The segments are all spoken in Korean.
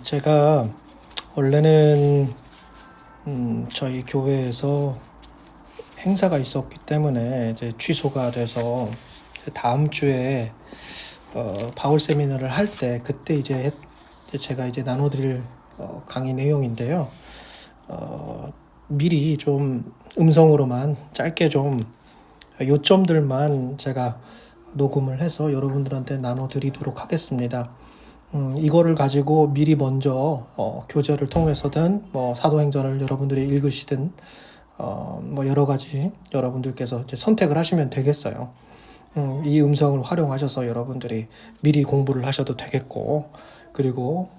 제가 원래는 저희 교회에서 행사가 있었기 때문에 이제 취소가 돼서 다음 주에 바울 세미나를 할 때 그때 이제 제가 이제 나눠드릴 강의 내용인데요. 미리 좀 음성으로만 짧게 좀 요점들만 제가 녹음을 해서 여러분들한테 나눠드리도록 하겠습니다. 이거를 가지고 미리 먼저 교재를 통해서든 사도행전을 여러분들이 읽으시든 여러 가지 여러분들께서 이제 선택을 하시면 되겠어요. 이 음성을 활용하셔서 여러분들이 미리 공부를 하셔도 되겠고, 그리고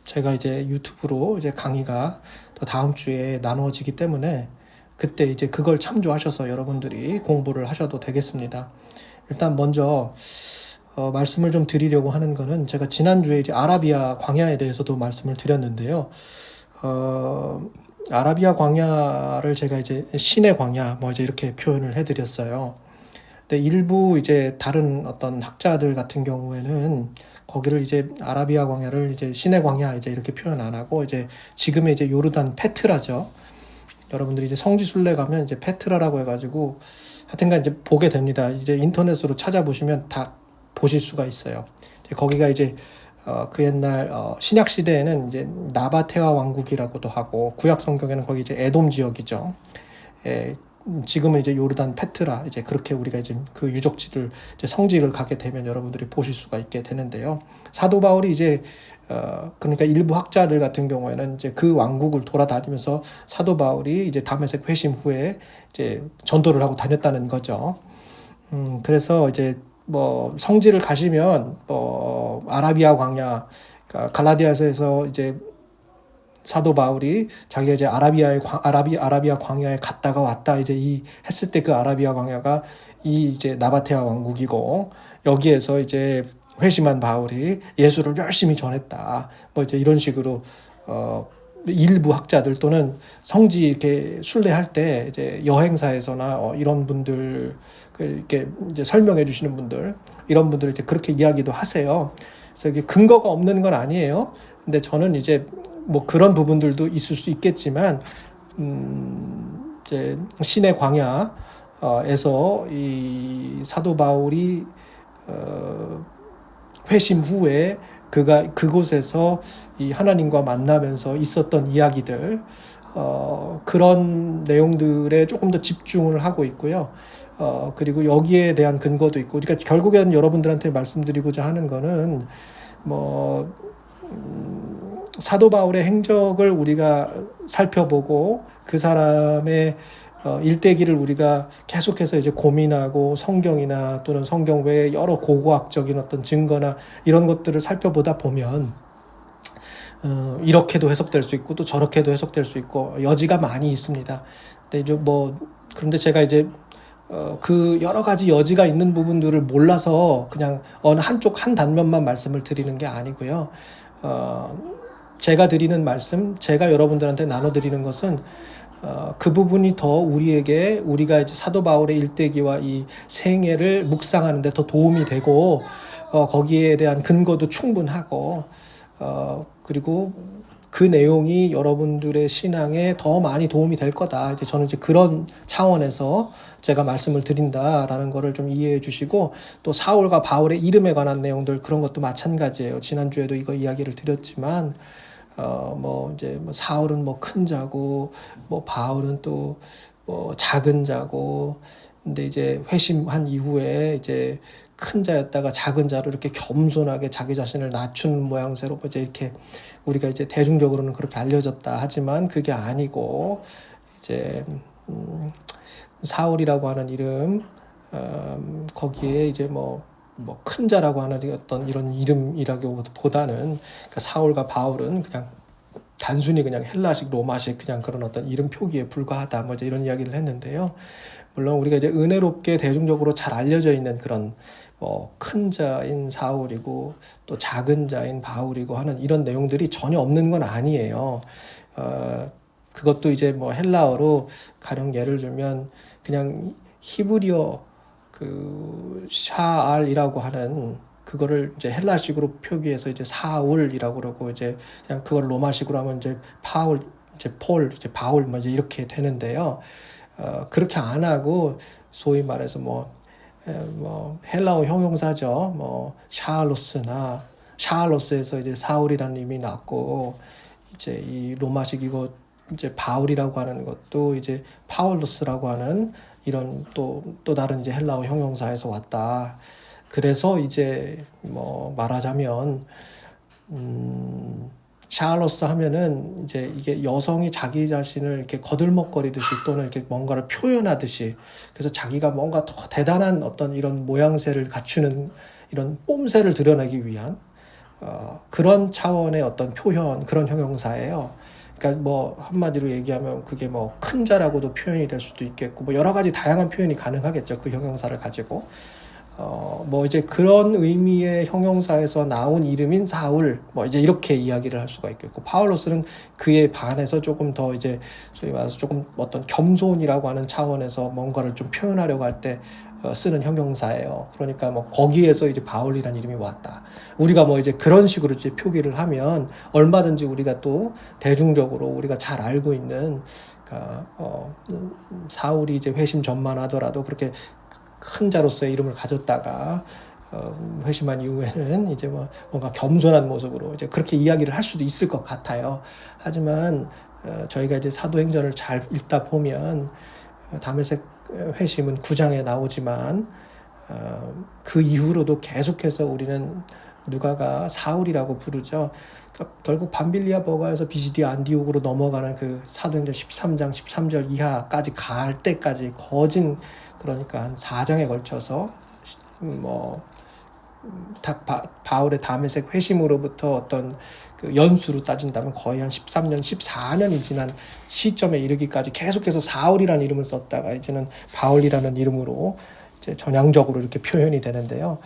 제가 이제 유튜브로 이제 강의가 더 다음 주에 나누어지기 때문에 그때 이제 그걸 참조하셔서 여러분들이 공부를 하셔도 되겠습니다. 일단 먼저 말씀을 좀 드리려고 하는 거는, 제가 지난주에 이제 아라비아 광야에 대해서도 말씀을 드렸는데요. 아라비아 광야를 제가 이제 신의 광야 이제 이렇게 표현을 해드렸어요. 근데 일부 이제 다른 어떤 학자들 같은 경우에는 거기를 이제 아라비아 광야를 이제 신의 광야 이제 이렇게 표현 안 하고 이제 지금의 이제 요르단 페트라죠. 여러분들이 이제 성지순례 가면 이제 페트라라고 해가지고 하여튼간 이제 보게 됩니다. 이제 인터넷으로 찾아보시면 다 보실 수가 있어요. 거기가 이제 그 옛날 신약 시대에는 이제 나바테아 왕국이라고도 하고, 구약 성경에는 거기 이제 에돔 지역이죠. 지금은 이제 요르단 페트라, 이제 그렇게 우리가 이제 그 유적지를 이제 성지를 가게 되면 여러분들이 보실 수가 있게 되는데요. 사도 바울이 이제 그러니까 일부 학자들 같은 경우에는 이제 그 왕국을 돌아다니면서 사도 바울이 이제 다메섹 회심 후에 이제 전도를 하고 다녔다는 거죠. 그래서 이제 성지를 가시면 아라비아 광야, 그러니까 갈라디아서에서 이제 사도 바울이 자기가 이제 아라비아 광야에 갔다가 왔다 이제 했을 때 그 아라비아 광야가 이제 나바테아 왕국이고, 여기에서 이제 회심한 바울이 예수를 열심히 전했다. 이제 이런 식으로 일부 학자들 또는 성지 이렇게 순례할 때 이제 여행사에서나 이런 분들 이렇게 이제 설명해 주시는 분들, 이런 분들 이제 그렇게 이야기도 하세요. 그래서 이게 근거가 없는 건 아니에요. 근데 저는 이제 그런 부분들도 있을 수 있겠지만, 이제 신의 광야에서 이 사도 바울이 회심 후에 그가 그곳에서 이 하나님과 만나면서 있었던 이야기들, 그런 내용들에 조금 더 집중을 하고 있고요. 그리고 여기에 대한 근거도 있고, 그러니까 결국에는 여러분들한테 말씀드리고자 하는 거는 사도 바울의 행적을 우리가 살펴보고 그 사람의 일대기를 우리가 계속해서 이제 고민하고 성경이나 또는 성경 외에 여러 고고학적인 어떤 증거나 이런 것들을 살펴보다 보면 이렇게도 해석될 수 있고 또 저렇게도 해석될 수 있고 여지가 많이 있습니다. 근데 이제 그런데 제가 이제 그 여러 가지 여지가 있는 부분들을 몰라서 그냥 어느 한쪽 한 단면만 말씀을 드리는 게 아니고요. 제가 드리는 말씀, 제가 여러분들한테 나눠드리는 것은 그 부분이 더 우리가 이제 사도 바울의 일대기와 이 생애를 묵상하는 데 더 도움이 되고, 거기에 대한 근거도 충분하고, 그리고 그 내용이 여러분들의 신앙에 더 많이 도움이 될 거다. 이제 저는 이제 그런 차원에서 제가 말씀을 드린다라는 거를 좀 이해해 주시고, 또 사울과 바울의 이름에 관한 내용들, 그런 것도 마찬가지예요. 지난주에도 이거 이야기를 드렸지만, 이제 사울은 큰 자고, 바울은 또 작은 자고, 근데 이제 회심한 이후에 이제 큰 자였다가 작은 자로 이렇게 겸손하게 자기 자신을 낮춘 모양새로 이제 이렇게 우리가 이제 대중적으로는 그렇게 알려졌다 하지만 그게 아니고, 이제 사울이라고 하는 이름, 거기에 이제 큰 자라고 하는 어떤 이런 이름이라기보다는, 그러니까 사울과 바울은 그냥 단순히 그냥 헬라식 로마식 그냥 그런 어떤 이름 표기에 불과하다 이제 이런 이야기를 했는데요. 물론 우리가 이제 은혜롭게 대중적으로 잘 알려져 있는 그런 큰 자인 사울이고 또 작은 자인 바울이고 하는 이런 내용들이 전혀 없는 건 아니에요. 그것도 이제 헬라어로 가령 예를 들면 그냥 히브리어 그 샤알이라고 하는 그거를 이제 헬라식으로 표기해서 이제 사울이라고 그러고 이제 그냥 그걸 로마식으로 하면 이제 파울, 이제 폴, 이제 바울 뭐 이제 이렇게 되는데요. 그렇게 안 하고 소위 말해서 뭐 헬라어 형용사죠. 뭐 샤알로스에서 이제 사울이라는 이름이 났고 이제 이 로마식 이거 이제 바울이라고 하는 것도 이제 파울로스라고 하는 이런 또 다른 이제 헬라어 형용사에서 왔다. 그래서 이제 뭐 말하자면 샤알로스 하면은 이제 이게 여성이 자기 자신을 이렇게 거들먹거리듯이 또는 이렇게 뭔가를 표현하듯이 그래서 자기가 뭔가 더 대단한 어떤 이런 모양새를 갖추는 이런 뽐새를 드러내기 위한 그런 차원의 어떤 표현, 그런 형용사예요. 그러니까 뭐 한마디로 얘기하면 그게 뭐 큰 자라고도 표현이 될 수도 있겠고 뭐 여러 가지 다양한 표현이 가능하겠죠. 그 형용사를 가지고. 뭐 이제 그런 의미의 형용사에서 나온 이름인 사울, 뭐 이제 이렇게 이야기를 할 수가 있겠고, 파울로스는 그에 반해서 조금 더 이제 소위 말해서 조금 어떤 겸손이라고 하는 차원에서 뭔가를 좀 표현하려고 할 때 쓰는 형용사예요. 그러니까 뭐 거기에서 이제 바울이라는 이름이 왔다. 우리가 뭐 이제 그런 식으로 이제 표기를 하면 얼마든지 우리가 또 대중적으로 우리가 잘 알고 있는, 그러니까 사울이 이제 회심 전만 하더라도 그렇게 큰 자로서의 이름을 가졌다가 회심한 이후에는 이제 뭐 뭔가 겸손한 모습으로 이제 그렇게 이야기를 할 수도 있을 것 같아요. 하지만 저희가 이제 사도행전을 잘 읽다 보면 다메섹 회심은 9장에 나오지만 그 이후로도 계속해서 우리는 누가가 사울이라고 부르죠. 그러니까 결국 밤빌리아 버가에서 비시디아 안디옥으로 넘어가는 그 사도행전 13장 13절 이하까지 갈 때까지 거진 그러니까 한 4장에 걸쳐서 바울의 다메섹 회심으로부터 어떤 그 연수로 따진다면 거의 한 13년, 14년이 지난 시점에 이르기까지 계속해서 사울이라는 이름을 썼다가 이제는 바울이라는 이름으로 이제 전향적으로 이렇게 표현이 되는데요.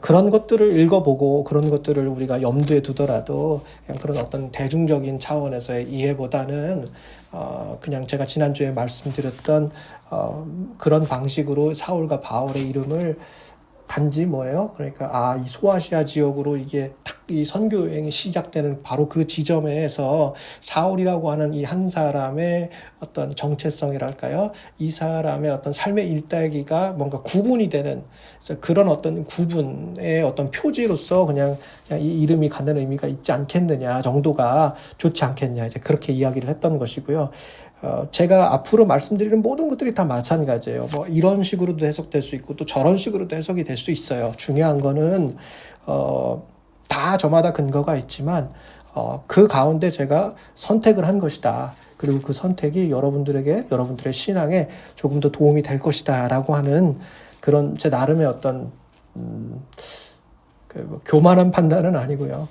그런 것들을 읽어보고 그런 것들을 우리가 염두에 두더라도 그냥 그런 어떤 대중적인 차원에서의 이해보다는 그냥 제가 지난주에 말씀드렸던 그런 방식으로 사울과 바울의 이름을 단지 뭐예요? 그러니까 이 소아시아 지역으로 이게 딱 이 선교 여행이 시작되는 바로 그 지점에서 사울이라고 하는 이 한 사람의 어떤 정체성이랄까요? 이 사람의 어떤 삶의 일대기가 뭔가 구분이 되는 그런 어떤 구분의 어떤 표지로서 그냥 이 이름이 갖는 의미가 있지 않겠느냐 정도가 좋지 않겠냐 이제 그렇게 이야기를 했던 것이고요. 제가 앞으로 말씀드리는 모든 것들이 다 마찬가지예요. 뭐 이런 식으로도 해석될 수 있고 또 저런 식으로도 해석이 될 수 있어요. 중요한 거는 다 저마다 근거가 있지만 그 가운데 제가 선택을 한 것이다. 그리고 그 선택이 여러분들의 신앙에 조금 더 도움이 될 것이다 라고 하는 그런 제 나름의 어떤 교만한 판단은 아니고요.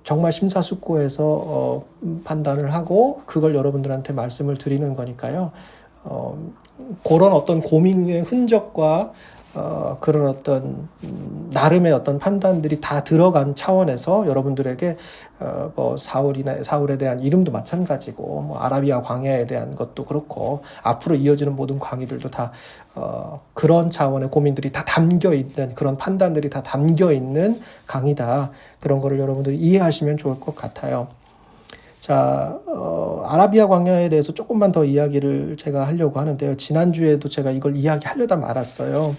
정말 심사숙고해서 판단을 하고 그걸 여러분들한테 말씀을 드리는 거니까요. 그런 어떤 고민의 흔적과 그런 어떤 나름의 어떤 판단들이 다 들어간 차원에서 여러분들에게 뭐 사울에 대한 이름도 마찬가지고 뭐 아라비아 광야에 대한 것도 그렇고 앞으로 이어지는 모든 강의들도 다 그런 차원의 고민들이 다 담겨 있는 그런 판단들이 다 담겨 있는 강의다. 그런 거를 여러분들이 이해하시면 좋을 것 같아요. 자, 아라비아 광야에 대해서 조금만 더 이야기를 제가 하려고 하는데요. 지난주에도 제가 이걸 이야기하려다 말았어요.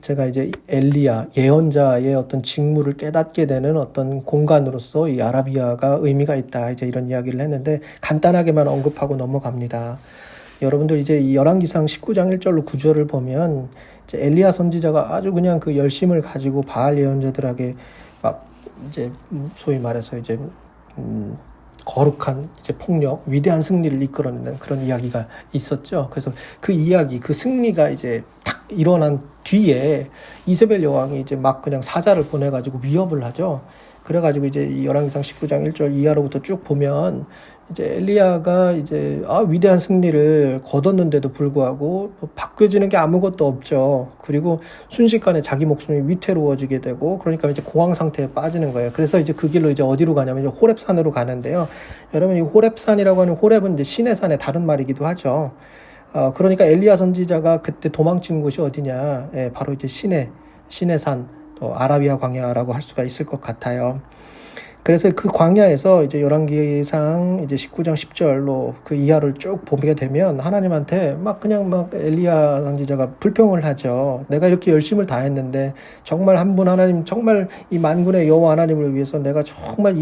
제가 이제 엘리야, 예언자의 어떤 직무를 깨닫게 되는 어떤 공간으로서 이 아라비아가 의미가 있다. 이제 이런 이야기를 했는데 간단하게만 언급하고 넘어갑니다. 여러분들 이제 이 열왕기상 19장 1절로 9절을 보면 이제 엘리야 선지자가 아주 그냥 그 열심을 가지고 바알 예언자들에게 막 이제 소위 말해서 이제 거룩한 이제 폭력, 위대한 승리를 이끌어내는 그런 이야기가 있었죠. 그래서 그 이야기, 그 승리가 이제 탁 일어난 뒤에 이세벨 여왕이 이제 막 그냥 사자를 보내가지고 위협을 하죠. 그래가지고 이제 이 열왕기상 19장 1절 이하로부터 쭉 보면 이제 엘리야가 이제 위대한 승리를 거뒀는데도 불구하고 바뀌어지는 게 아무것도 없죠. 그리고 순식간에 자기 목숨이 위태로워지게 되고 그러니까 이제 공황 상태에 빠지는 거예요. 그래서 이제 그 길로 이제 어디로 가냐면 이제 호렙산으로 가는데요. 여러분 이 호렙산이라고 하는 호렙은 이제 신의 산의 다른 말이기도 하죠. 그러니까 엘리야 선지자가 그때 도망친 곳이 어디냐? 예, 바로 이제 시내 산, 또 아라비아 광야라고 할 수가 있을 것 같아요. 그래서 그 광야에서 이제 열왕기상 이제 19장 10절로 그 이하를 쭉 보게 되면 하나님한테 막 엘리야 선지자가 불평을 하죠. 내가 이렇게 열심을 다했는데 정말 한 분 하나님, 정말 이 만군의 여호와 하나님을 위해서 내가 정말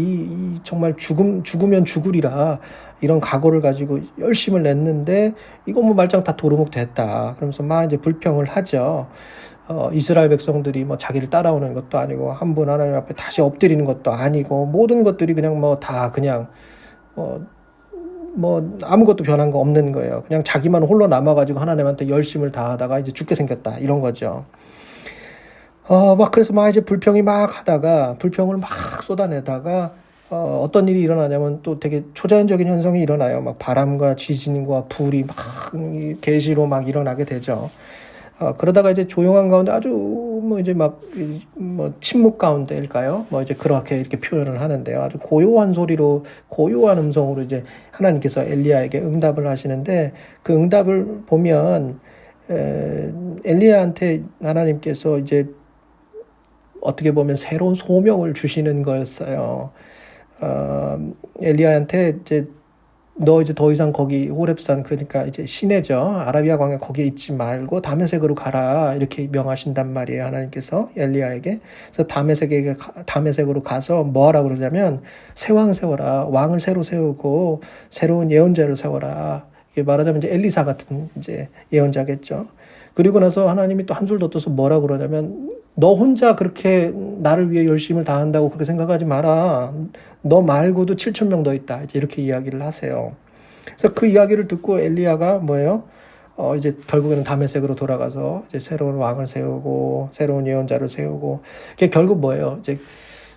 정말 죽으면 죽으리라 이런 각오를 가지고 열심을 냈는데 이거 뭐 말짱 다 도루묵 됐다. 그러면서 막 이제 불평을 하죠. 이스라엘 백성들이 뭐 자기를 따라오는 것도 아니고 한 분 하나님 앞에 다시 엎드리는 것도 아니고 모든 것들이 그냥 뭐 다 그냥 아무것도 변한 거 없는 거예요. 그냥 자기만 홀로 남아가지고 하나님한테 열심을 다하다가 이제 죽게 생겼다 이런 거죠. 그래서 막 이제 불평을 막 쏟아내다가 어떤 일이 일어나냐면 또 되게 초자연적인 현상이 일어나요. 막 바람과 지진과 불이 막 계시로 막 일어나게 되죠. 그러다가 이제 조용한 가운데 아주 침묵 가운데일까요? 이제 그렇게 이렇게 표현을 하는데요. 아주 고요한 소리로, 고요한 음성으로 이제 하나님께서 엘리야에게 응답을 하시는데 그 응답을 보면, 엘리야한테 하나님께서 이제 어떻게 보면 새로운 소명을 주시는 거였어요. 엘리야한테 너 이제 더 이상 거기 호렙산, 그러니까 이제 시내죠, 아라비아 광야, 거기에 있지 말고 다메섹으로 가라 이렇게 명하신단 말이에요, 하나님께서 엘리야에게. 그래서 다메섹으로 가서 뭐 하라고 그러냐면 새 왕 세워라, 왕을 새로 세우고 새로운 예언자를 세워라. 이게 말하자면 이제 엘리사 같은 이제 예언자겠죠. 그리고 나서 하나님이 또 한 줄 더 떠서 뭐라고 그러냐면 너 혼자 그렇게 나를 위해 열심을 다한다고 그렇게 생각하지 마라. 너 말고도 7,000명 더 있다. 이제 이렇게 이야기를 하세요. 그래서 그 이야기를 듣고 엘리야가 뭐예요? 이제 결국에는 다메섹으로 돌아가서 이제 새로운 왕을 세우고 새로운 예언자를 세우고, 그게 결국 뭐예요? 이제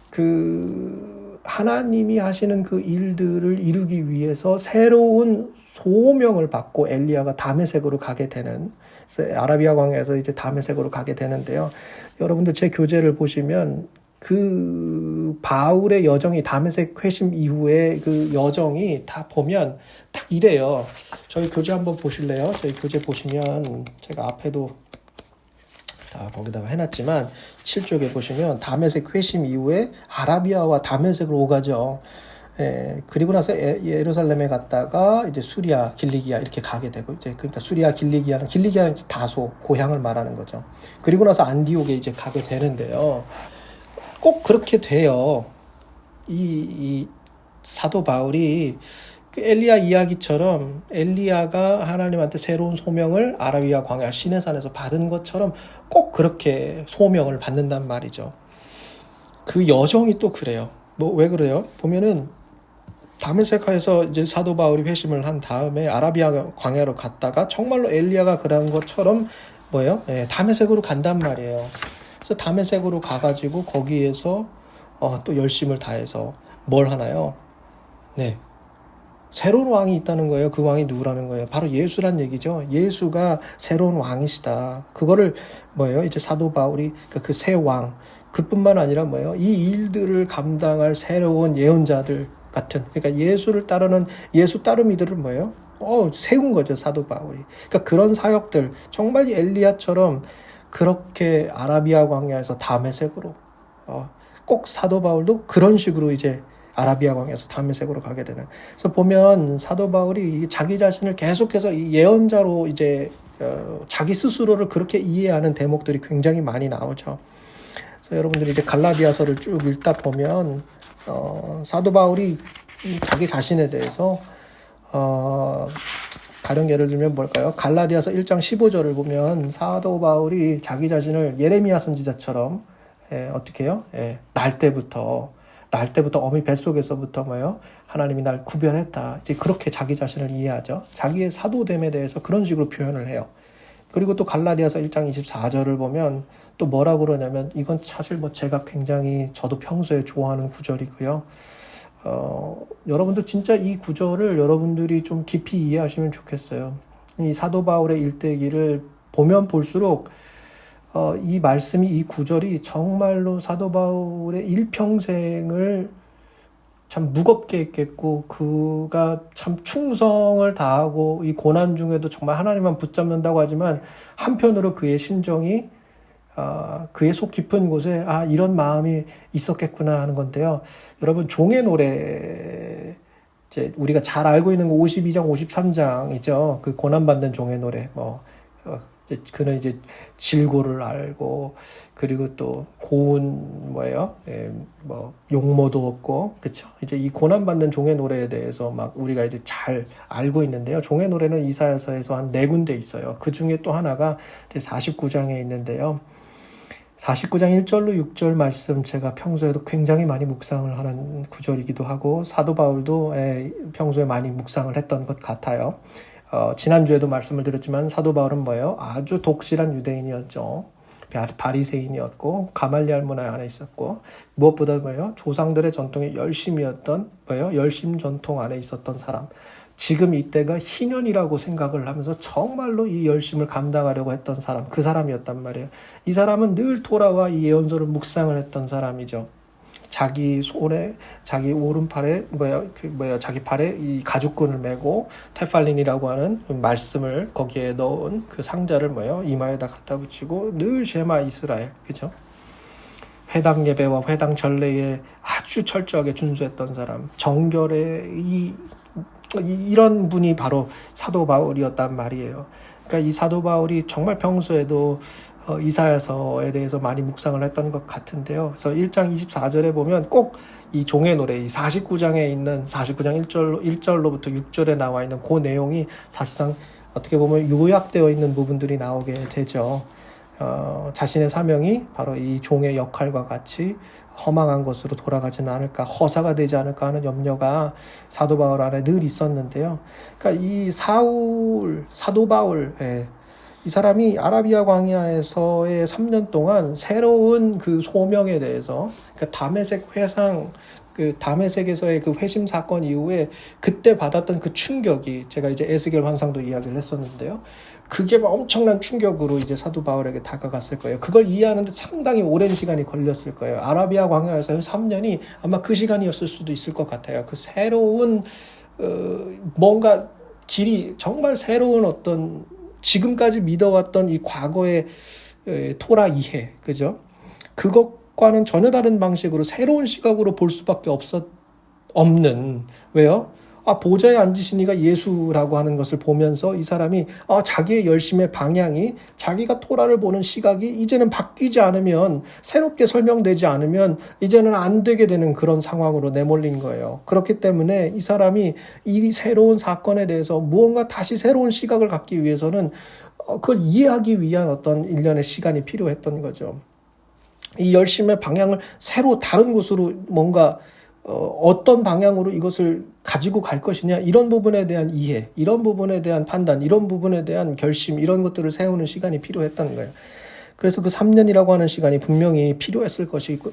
그 하나님이 하시는 그 일들을 이루기 위해서 새로운 소명을 받고 엘리야가 다메섹으로 가게 되는, 아라비아 광야에서 이제 다메섹으로 가게 되는데요. 여러분들 제 교재를 보시면 그 바울의 여정이, 다메섹 회심 이후에 그 여정이 다 보면 딱 이래요. 저희 교재 한번 보실래요? 저희 교재 보시면 제가 앞에도 다 거기다가 해놨지만 7쪽에 보시면 다메섹 회심 이후에 아라비아와 다메섹을 오가죠. 그리고 나서 예루살렘에 갔다가 이제 수리아, 길리기아 이렇게 가게 되고, 이제 그러니까 수리아, 길리기아는 다소 고향을 말하는 거죠. 그리고 나서 안디옥에 이제 가게 되는데요. 꼭 그렇게 돼요. 이 사도 바울이 그 엘리야 이야기처럼 엘리야가 하나님한테 새로운 소명을 아라비아 광야 시내산에서 받은 것처럼 꼭 그렇게 소명을 받는단 말이죠. 그 여정이 또 그래요. 왜 그래요? 보면은 다메섹에서 이제 사도 바울이 회심을 한 다음에 아라비아 광야로 갔다가 정말로 엘리야가 그런 것처럼 다메섹으로 간단 말이에요. 그래서 다메섹으로 가가지고 거기에서 또 열심을 다해서 뭘 하나요? 새로운 왕이 있다는 거예요. 그 왕이 누구라는 거예요? 바로 예수란 얘기죠. 예수가 새로운 왕이시다. 그거를 이제 사도 바울이 그 새 왕, 그뿐만 아니라 이 일들을 감당할 새로운 예언자들 같은, 그러니까 예수를 따르는 예수 따르미들을 세운 거죠, 사도 바울이. 그러니까 그런 사역들, 정말 엘리야처럼 그렇게 아라비아 광야에서 다메섹으로, 꼭 사도 바울도 그런 식으로 이제 아라비아 광야에서 다메섹으로 가게 되는. 그래서 보면 사도 바울이 자기 자신을 계속해서 이 예언자로 이제 자기 스스로를 그렇게 이해하는 대목들이 굉장히 많이 나오죠. 그래서 여러분들이 이제 갈라디아서를 쭉 읽다 보면 사도 바울이 자기 자신에 대해서 가령 예를 들면 뭘까요? 갈라디아서 1장 15절을 보면 사도 바울이 자기 자신을 예레미야 선지자처럼 어떻게 해요? 날 때부터 어미 뱃속에서부터 하나님이 날 구별했다. 이제 그렇게 자기 자신을 이해하죠. 자기의 사도됨에 대해서 그런 식으로 표현을 해요. 그리고 또 갈라디아서 1장 24절을 보면 또 뭐라고 그러냐면, 이건 사실 제가 굉장히 저도 평소에 좋아하는 구절이고요. 여러분들 진짜 이 구절을 여러분들이 좀 깊이 이해하시면 좋겠어요. 이 사도 바울의 일대기를 보면 볼수록 이 말씀이, 이 구절이 정말로 사도 바울의 일평생을 참 무겁게 했겠고 그가 참 충성을 다하고 이 고난 중에도 정말 하나님만 붙잡는다고 하지만 한편으로 그의 심정이 그의 속 깊은 곳에 이런 마음이 있었겠구나 하는 건데요. 여러분 종의 노래 이제 우리가 잘 알고 있는 거 52장 53장이죠. 그 고난받는 종의 노래 그는 이제 질고를 알고 그리고 또 고운 용모도 없고 그렇죠. 이제 이 고난받는 종의 노래에 대해서 막 우리가 이제 잘 알고 있는데요. 종의 노래는 이사야서에서 한 4군데 있어요. 그 중에 또 하나가 49장에 있는데요. 49장 1절로 6절 말씀 제가 평소에도 굉장히 많이 묵상을 하는 구절이기도 하고 사도 바울도 평소에 많이 묵상을 했던 것 같아요. 지난주에도 말씀을 드렸지만 사도 바울은 아주 독실한 유대인이었죠. 바리새인이었고 가말리알 문화 안에 있었고 무엇보다 조상들의 전통에 열심이었던 열심 전통 안에 있었던 사람. 지금 이때가 희년이라고 생각을 하면서 정말로 이 열심을 감당하려고 했던 사람, 그 사람이었단 말이에요. 이 사람은 늘 토라와 이 예언서를 묵상을 했던 사람이죠. 자기 손에, 자기 오른팔에, 자기 팔에 이 가죽끈을 메고 테팔린이라고 하는 말씀을 거기에 넣은 그 상자를 이마에다 갖다 붙이고 늘 셰마 이스라엘, 그죠? 회당 예배와 회당 전례에 아주 철저하게 준수했던 사람, 정결의 이런 분이 바로 사도 바울이었단 말이에요. 그러니까 이 사도 바울이 정말 평소에도 이사야서에 대해서 많이 묵상을 했던 것 같은데요. 그래서 1장 24절에 보면 꼭 이 종의 노래, 이 49장에 있는 49장 1절로부터 6절에 나와 있는 그 내용이 사실상 어떻게 보면 요약되어 있는 부분들이 나오게 되죠. 자신의 사명이 바로 이 종의 역할과 같이 허망한 것으로 돌아가지는 않을까, 허사가 되지 않을까 하는 염려가 사도 바울 안에 늘 있었는데요. 그러니까 이 사도 바울, 이 사람이 아라비아 광야에서의 3년 동안 새로운 그 소명에 대해서, 그러니까 다메섹 회상, 그 다메섹에서의 그 회심 사건 이후에 그때 받았던 그 충격이, 제가 이제 에스겔 환상도 이야기를 했었는데요. 그게 엄청난 충격으로 이제 사도 바울에게 다가갔을 거예요. 그걸 이해하는데 상당히 오랜 시간이 걸렸을 거예요. 아라비아 광야에서의 3년이 아마 그 시간이었을 수도 있을 것 같아요. 그 새로운 뭔가 길이, 정말 새로운 어떤 지금까지 믿어왔던 이 과거의 토라 이해, 그죠? 그것과는 전혀 다른 방식으로 새로운 시각으로 볼 수밖에 없는, 왜요? 보좌에 앉으신 이가 예수라고 하는 것을 보면서 이 사람이 자기의 열심의 방향이, 자기가 토라를 보는 시각이 이제는 바뀌지 않으면, 새롭게 설명되지 않으면 이제는 안 되게 되는 그런 상황으로 내몰린 거예요. 그렇기 때문에 이 사람이 이 새로운 사건에 대해서 무언가 다시 새로운 시각을 갖기 위해서는 그걸 이해하기 위한 어떤 일련의 시간이 필요했던 거죠. 이 열심의 방향을 새로 다른 곳으로 뭔가 어떤 방향으로 이것을 가지고 갈 것이냐, 이런 부분에 대한 이해, 이런 부분에 대한 판단, 이런 부분에 대한 결심, 이런 것들을 세우는 시간이 필요했던 거예요. 그래서 그 3년이라고 하는 시간이 분명히 필요했을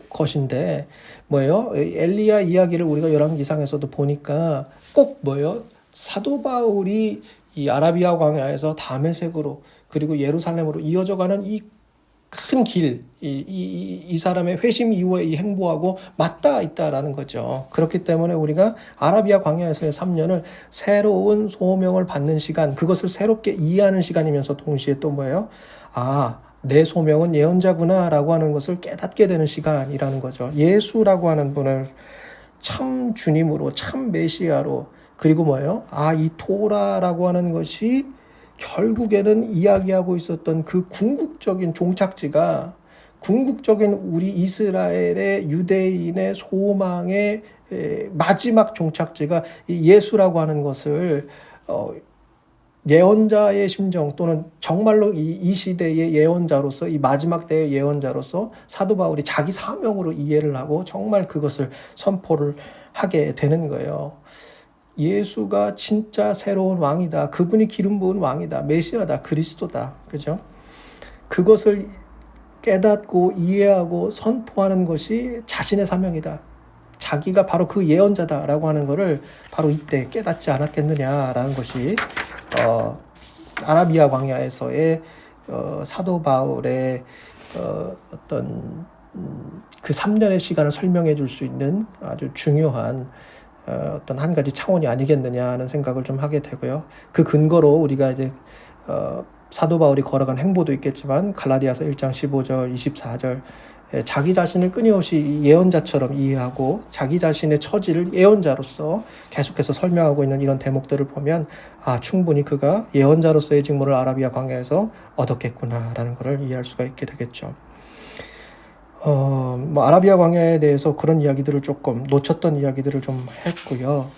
것인데 엘리야 이야기를 우리가 열왕기상에서도 보니까 꼭 사도 바울이 이 아라비아 광야에서 다메섹으로 그리고 예루살렘으로 이어져가는 이 큰 길, 이 사람의 회심 이후에 이 행보하고 맞닿아 있다라는 거죠. 그렇기 때문에 우리가 아라비아 광야에서의 3년을 새로운 소명을 받는 시간, 그것을 새롭게 이해하는 시간이면서 동시에 또 내 소명은 예언자구나 라고 하는 것을 깨닫게 되는 시간이라는 거죠. 예수라고 하는 분을 참 주님으로, 참 메시아로, 그리고 이 토라라고 하는 것이 결국에는 이야기하고 있었던 그 궁극적인 종착지가, 궁극적인 우리 이스라엘의 유대인의 소망의 마지막 종착지가 이 예수라고 하는 것을 예언자의 심정, 또는 정말로 이 시대의 예언자로서, 이 마지막 때의 예언자로서 사도 바울이 자기 사명으로 이해를 하고 정말 그것을 선포를 하게 되는 거예요. 예수가 진짜 새로운 왕이다. 그분이 기름 부은 왕이다. 메시아다. 그리스도다. 그죠? 그것을 깨닫고 이해하고 선포하는 것이 자신의 사명이다. 자기가 바로 그 예언자다라고 하는 것을 바로 이때 깨닫지 않았겠느냐라는 것이 아라비아 광야에서의 사도 바울의 어떤 그 3년의 시간을 설명해 줄 수 있는 아주 중요한 어떤 한 가지 차원이 아니겠느냐 하는 생각을 좀 하게 되고요. 그 근거로 우리가 이제 사도 바울이 걸어간 행보도 있겠지만 갈라디아서 1장 15절, 24절 자기 자신을 끊임없이 예언자처럼 이해하고 자기 자신의 처지를 예언자로서 계속해서 설명하고 있는 이런 대목들을 보면 충분히 그가 예언자로서의 직무를 아라비아 광야에서 얻었겠구나라는 것을 이해할 수가 있게 되겠죠. 아라비아 광야에 대해서 그런 이야기들을 조금 놓쳤던 이야기들을 좀 했고요.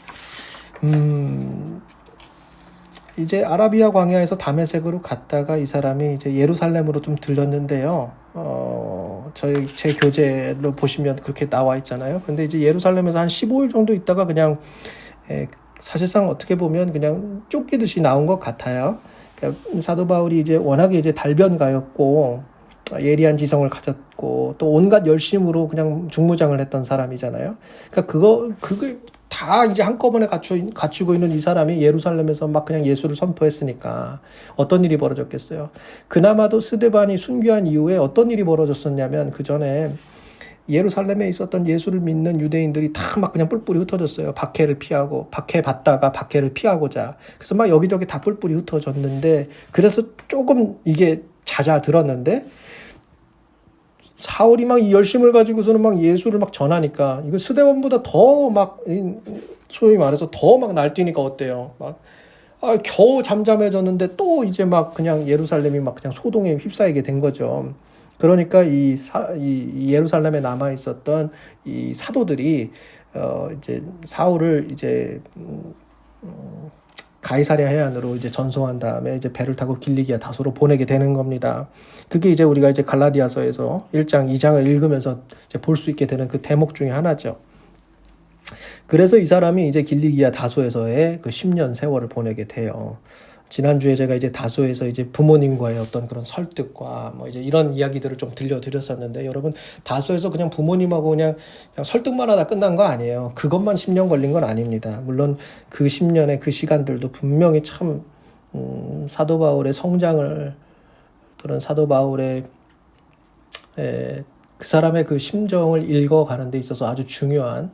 이제 아라비아 광야에서 다메섹으로 갔다가 이 사람이 이제 예루살렘으로 좀 들렸는데요. 제 교재로 보시면 그렇게 나와 있잖아요. 근데 이제 예루살렘에서 한 15일 정도 있다가 그냥 사실상 어떻게 보면 그냥 쫓기듯이 나온 것 같아요. 그러니까 사도 바울이 이제 워낙에 이제 달변가였고 예리한 지성을 가졌고 또 온갖 열심으로 그냥 중무장을 했던 사람이잖아요. 그러니까 그걸 다 이제 한꺼번에 갖추고 있는 이 사람이 예루살렘에서 막 그냥 예수를 선포했으니까 어떤 일이 벌어졌겠어요. 그나마도 스데반이 순교한 이후에 어떤 일이 벌어졌었냐면 그 전에 예루살렘에 있었던 예수를 믿는 유대인들이 다 막 그냥 뿔뿔이 흩어졌어요. 박해를 피하고 박해 받다가 박해를 피하고자. 그래서 막 여기저기 다 뿔뿔이 흩어졌는데 그래서 조금 이게 잦아들었는데 사울이 막 이 열심을 가지고서는 막 예수를 막 전하니까 이거 스데반보다 더 막 소위 말해서 더 막 날뛰니까 어때요? 막 겨우 잠잠해졌는데 또 이제 막 그냥 예루살렘이 막 그냥 소동에 휩싸이게 된 거죠. 그러니까 이 예루살렘에 남아 있었던 이 사도들이 이제 사울을 이제 가이사랴 해안으로 이제 전송한 다음에 이제 배를 타고 길리기아 다소로 보내게 되는 겁니다. 그게 이제 우리가 이제 갈라디아서에서 1장, 2장을 읽으면서 이제 볼 수 있게 되는 그 대목 중에 하나죠. 그래서 이 사람이 이제 길리기아 다소에서의 그 10년 세월을 보내게 돼요. 지난주에 제가 이제 다소에서 이제 부모님과의 어떤 그런 설득과 뭐 이제 이런 이야기들을 좀 들려드렸었는데 여러분 다소에서 그냥 부모님하고 그냥 설득만 하다 끝난 거 아니에요. 그것만 10년 걸린 건 아닙니다. 물론 그 10년의 그 시간들도 분명히 참 사도 바울의 성장을 또는 사도 바울의 그 사람의 그 심정을 읽어가는 데 있어서 아주 중요한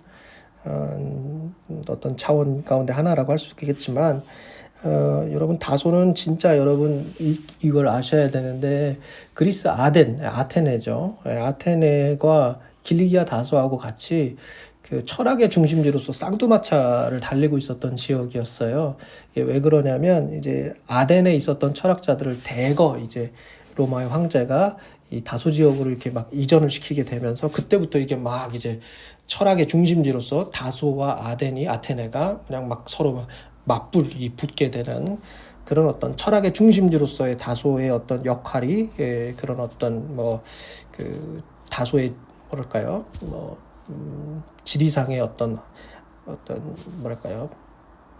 어떤 차원 가운데 하나라고 할 수 있겠지만 여러분 다소는 진짜 여러분 이걸 아셔야 되는데 그리스 아테네죠. 아테네가 길리기아 다소하고 같이 그 철학의 중심지로서 쌍두마차를 달리고 있었던 지역이었어요. 이게 왜 그러냐면 이제 아덴에 있었던 철학자들을 대거 이제 로마의 황제가 이 다소 지역으로 이렇게 막 이전을 시키게 되면서 그때부터 이게 막 이제 철학의 중심지로서 다소와 아테네가 그냥 막 서로 막 맞불이 붙게 되는 그런 어떤 철학의 중심지로서의 다소의 어떤 역할이 그런 어떤 그 다소의 뭐랄까요 지리상의 어떤 뭐랄까요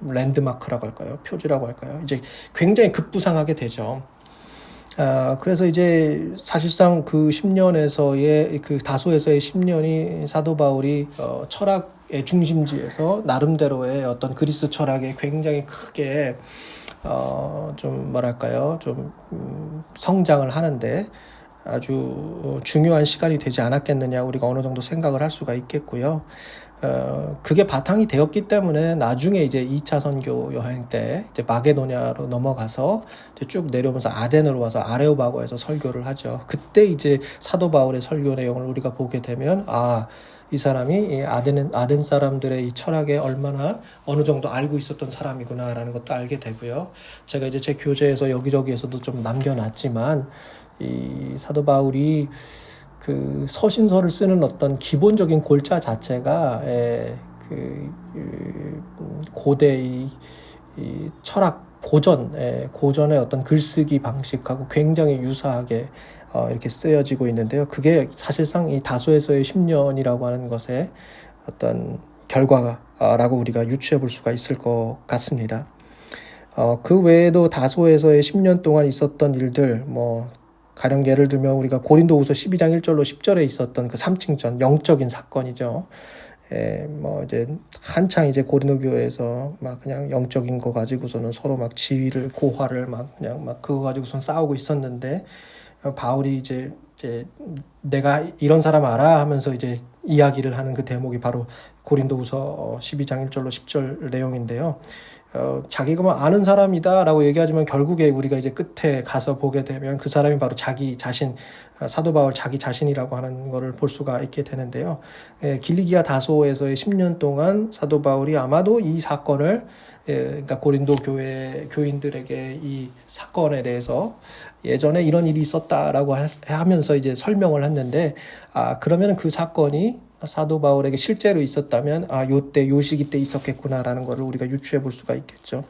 랜드마크라고 할까요 표지라고 할까요 이제 굉장히 급부상하게 되죠. 그래서 이제 사실상 그 10년에서의 그 다소에서의 10년이 사도 바울이 철학의 중심지에서 나름대로의 어떤 그리스 철학에 굉장히 크게 좀 뭐랄까요 좀 성장을 하는데 아주 중요한 시간이 되지 않았겠느냐 우리가 어느 정도 생각을 할 수가 있겠고요. 그게 바탕이 되었기 때문에 나중에 이제 2차 선교 여행 때 이제 마게도냐로 넘어가서 이제 쭉 내려오면서 아덴으로 와서 아레오바고에서 설교를 하죠. 그때 이제 사도 바울의 설교 내용을 우리가 보게 되면 이 사람이 이 아덴 사람들의 이 철학에 얼마나 어느 정도 알고 있었던 사람이구나라는 것도 알게 되고요. 제가 이제 제 교재에서 여기저기에서도 좀 남겨놨지만 이 사도 바울이 그 서신서를 쓰는 어떤 기본적인 골자 자체가 고대 이 철학 고전의 어떤 글쓰기 방식하고 굉장히 유사하게 이렇게 쓰여지고 있는데요. 그게 사실상 이 다소에서의 10년이라고 하는 것의 어떤 결과라고 우리가 유추해 볼 수가 있을 것 같습니다. 그 외에도 다소에서의 10년 동안 있었던 일들 가령 예를 들면 우리가 고린도후서 12장 1절로 10절에 있었던 그 삼층전 영적인 사건이죠. 이제 한창 이제 고린도 교회에서 막 그냥 영적인 거 가지고서는 서로 막 지위를 고화를 막 그냥 막 그거 가지고선 싸우고 있었는데 바울이 이제 이제 내가 이런 사람 알아 하면서 이제 이야기를 하는 그 대목이 바로 고린도후서 12장 1절로 10절 내용인데요. 자기가 뭐 아는 사람이다라고 얘기하지만 결국에 우리가 이제 끝에 가서 보게 되면 그 사람이 바로 자기 자신, 사도 바울 자기 자신이라고 하는 것을 볼 수가 있게 되는데요. 길리기아 다소에서의 10년 동안 사도 바울이 아마도 이 사건을, 그러니까 고린도 교회 교인들에게 이 사건에 대해서 예전에 이런 일이 있었다라고 하면서 이제 설명을 했는데, 그러면 그 사건이 사도 바울에게 실제로 있었다면 요때 요 시기 때 있었겠구나라는 것을 우리가 유추해 볼 수가 있겠죠.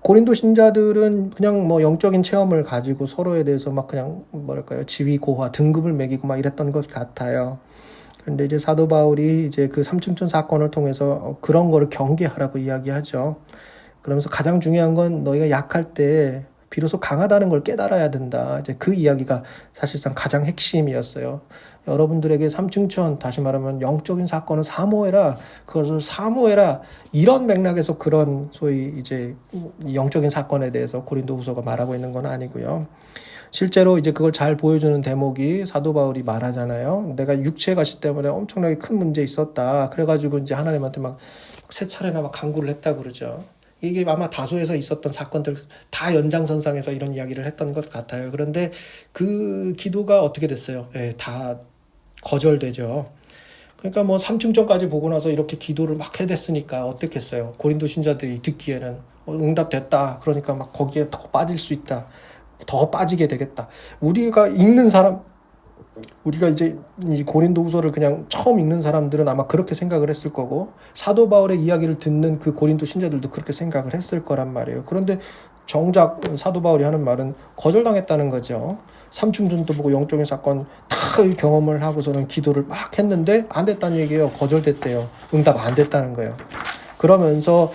고린도 신자들은 그냥 뭐 영적인 체험을 가지고 서로에 대해서 막 그냥 뭐랄까요, 지위 고하 등급을 매기고 막 이랬던 것 같아요. 그런데 이제 사도 바울이 이제 그 삼층천 사건을 통해서 그런 거를 경계하라고 이야기하죠. 그러면서 가장 중요한 건 너희가 약할 때 비로소 강하다는 걸 깨달아야 된다. 이제 그 이야기가 사실상 가장 핵심이었어요. 여러분들에게 삼층천, 다시 말하면 영적인 사건을 사모해라. 그것을 사모해라. 이런 맥락에서 그런 소위 이제 영적인 사건에 대해서 고린도후서가 말하고 있는 건 아니고요. 실제로 이제 그걸 잘 보여주는 대목이 사도 바울이 말하잖아요. 내가 육체 가시 때문에 엄청나게 큰 문제 있었다. 그래가지고 이제 하나님한테 막 세 차례나 막 간구를 했다 그러죠. 이게 아마 다소에서 있었던 사건들 다 연장선상에서 이런 이야기를 했던 것 같아요. 그런데 그 기도가 어떻게 됐어요? 다 거절되죠. 그러니까 뭐 삼층전까지 보고 나서 이렇게 기도를 막 해댔으니까 어떻겠어요? 고린도 신자들이 듣기에는 응답됐다. 그러니까 막 거기에 더 빠질 수 있다. 더 빠지게 되겠다. 우리가 이제 이 고린도후서를 그냥 처음 읽는 사람들은 아마 그렇게 생각을 했을 거고, 사도 바울의 이야기를 듣는 그 고린도 신자들도 그렇게 생각을 했을 거란 말이에요. 그런데 정작 사도 바울이 하는 말은 거절당했다는 거죠. 삼층전도 보고 영적인 사건 다 경험을 하고서는 기도를 막 했는데 안 됐다는 얘기예요. 거절됐대요. 응답 안 됐다는 거예요. 그러면서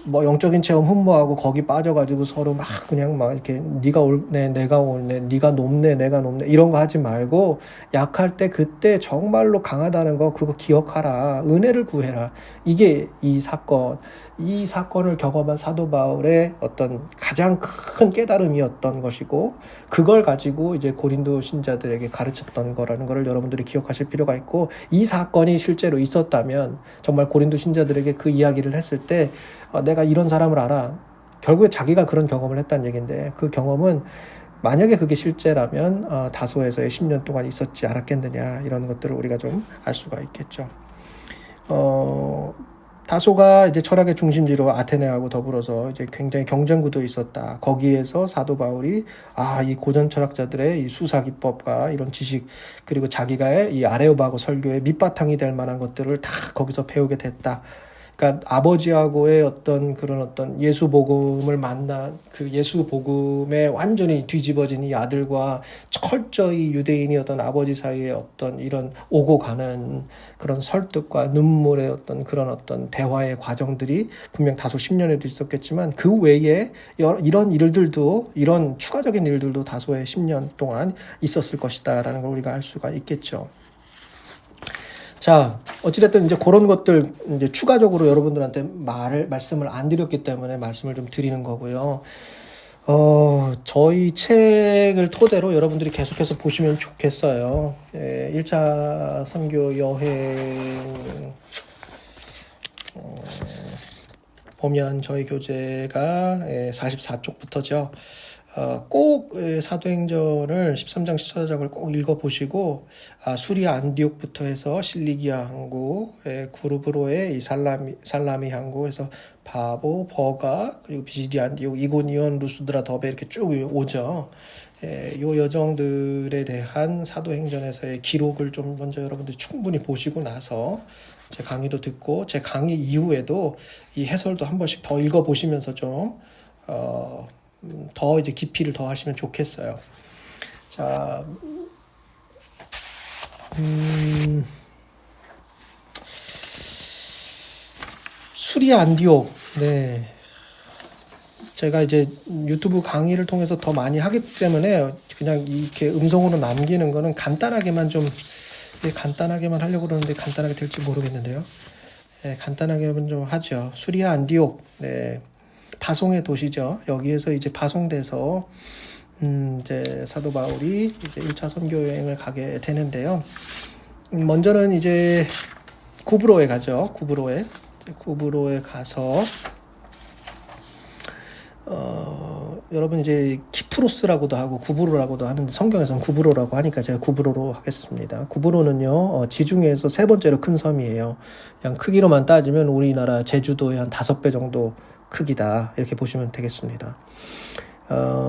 뭐 영적인 체험 흠모하고 거기 빠져가지고 서로 막 그냥 막 이렇게 네가 옳네 내가 옳네 네가 높네 내가 높네 이런 거 하지 말고, 약할 때 그때 정말로 강하다는 거 그거 기억하라. 은혜를 구해라. 이게 이 사건을 경험한 사도 바울의 어떤 가장 큰 깨달음이었던 것이고, 그걸 가지고 이제 고린도 신자들에게 가르쳤던 거라는 거를 여러분들이 기억하실 필요가 있고, 이 사건이 실제로 있었다면 정말 고린도 신자들에게 그 이야기를 했을 때 내가 이런 사람을 알아. 결국에 자기가 그런 경험을 했다는 얘기인데, 그 경험은 만약에 그게 실제라면 다소에서의 10년 동안 있었지 않았겠느냐, 이런 것들을 우리가 좀 알 수가 있겠죠. 다소가 이제 철학의 중심지로 아테네하고 더불어서 이제 굉장히 경쟁 구도에 있었다. 거기에서 사도 바울이 이 고전 철학자들의 이 수사 기법과 이런 지식, 그리고 자기가 이 아레오바고 설교의 밑바탕이 될 만한 것들을 다 거기서 배우게 됐다. 그러니까 아버지하고의 그런 예수 복음을 만난 그 예수 복음에 완전히 뒤집어진 이 아들과 철저히 유대인이었던 아버지 사이의 이런 오고 가는 그런 설득과 눈물의 그런 대화의 과정들이 분명 다소 10년에도 있었겠지만, 그 외에 이런 일들도, 이런 추가적인 일들도 다소의 10년 동안 있었을 것이다라는 걸 우리가 알 수가 있겠죠. 자, 어찌됐든 이제 그런 것들 이제 추가적으로 여러분들한테 말씀을 안 드렸기 때문에 말씀을 좀 드리는 거고요. 저희 책을 토대로 여러분들이 계속해서 보시면 좋겠어요. 1차 선교 여행, 보면 저희 교재가 44쪽부터죠. 꼭 사도행전을 13장 14장을 꼭 읽어보시고, 수리아 안디옥부터 해서 실리기아 항구, 구르브로의 이 살라미 항구에서 바보, 버가, 그리고 비시디 안디옥, 이고니온, 루스드라, 더베 이렇게 쭉 오죠. 요 여정들에 대한 사도행전에서의 기록을 좀 먼저 여러분들이 충분히 보시고 나서 제 강의도 듣고, 제 강의 이후에도 이 해설도 한 번씩 더 읽어보시면서 좀 더 이제 깊이를 더 하시면 좋겠어요. 자, 수리아 안디옥. 네. 제가 이제 유튜브 강의를 통해서 더 많이 하기 때문에 그냥 이렇게 음성으로 남기는 거는 간단하게만 하려고 그러는데 간단하게 될지 모르겠는데요. 네, 간단하게만 좀 하죠. 수리아 안디옥. 네. 파송의 도시죠. 여기에서 이제 파송돼서 이제 사도 바울이 이제 1차 선교 여행을 가게 되는데요. 먼저는 이제 구브로에 가죠. 구브로에 가서 여러분 이제 키프로스라고도 하고 구브로라고도 하는데 성경에서는 구브로라고 하니까 제가 구브로로 하겠습니다. 구브로는요 지중해에서 세 번째로 큰 섬이에요. 그냥 크기로만 따지면 우리나라 제주도의 한 5배 정도 크기다 이렇게 보시면 되겠습니다.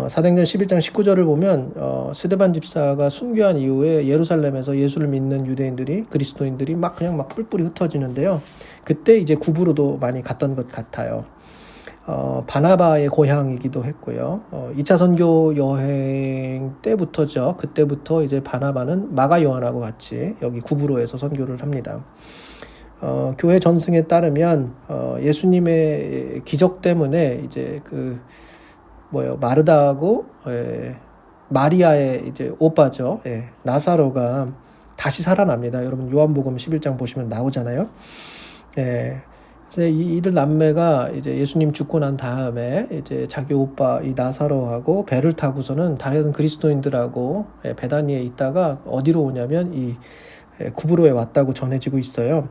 사도행전 11장 19절을 보면 스데반 집사가 순교한 이후에 예루살렘에서 예수를 믿는 유대인들이 그리스도인들이 막 뿔뿔이 흩어지는데요. 그때 이제 구브로도 많이 갔던 것 같아요. 바나바의 고향이기도 했고요. 2차 선교 여행 때부터죠. 그때부터 이제 바나바는 마가 요한하고 같이 여기 구브로에서 선교를 합니다. 교회 전승에 따르면 예수님의 기적 때문에 이제 마르다하고 마리아의 이제 오빠죠. 나사로가 다시 살아납니다. 여러분 요한복음 11장 보시면 나오잖아요. 그래서 이들 남매가 이제 예수님 죽고 난 다음에 이제 자기 오빠 이 나사로하고 배를 타고서는 다른 그리스도인들하고 베다니에 있다가 어디로 오냐면 이 구브로에 왔다고 전해지고 있어요.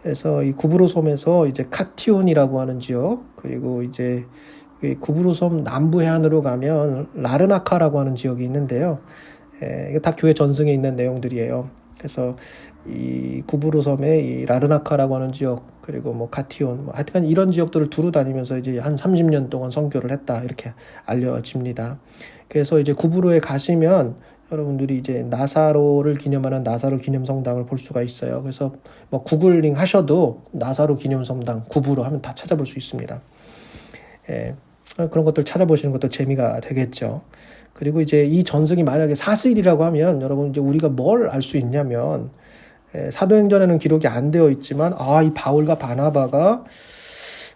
그래서 이 구브로 섬에서 이제 카티온이라고 하는 지역, 그리고 이제 구브로 섬 남부 해안으로 가면 라르나카라고 하는 지역이 있는데요. 이게 다 교회 전승에 있는 내용들이에요. 그래서 이 구브로 섬의 이 라르나카라고 하는 지역, 그리고 뭐 카티온, 하여튼 이런 지역들을 두루 다니면서 이제 한 30년 동안 선교를 했다 이렇게 알려집니다. 그래서 이제 구브로에 가시면 여러분들이 이제 나사로를 기념하는 나사로 기념성당을 볼 수가 있어요. 그래서 뭐 구글링 하셔도 나사로 기념성당 구브로 하면 다 찾아볼 수 있습니다. 그런 것들 찾아보시는 것도 재미가 되겠죠. 그리고 이제 이 전승이 만약에 사실이라고 하면 여러분 이제 우리가 뭘 알 수 있냐면 사도행전에는 기록이 안 되어 있지만 이 바울과 바나바가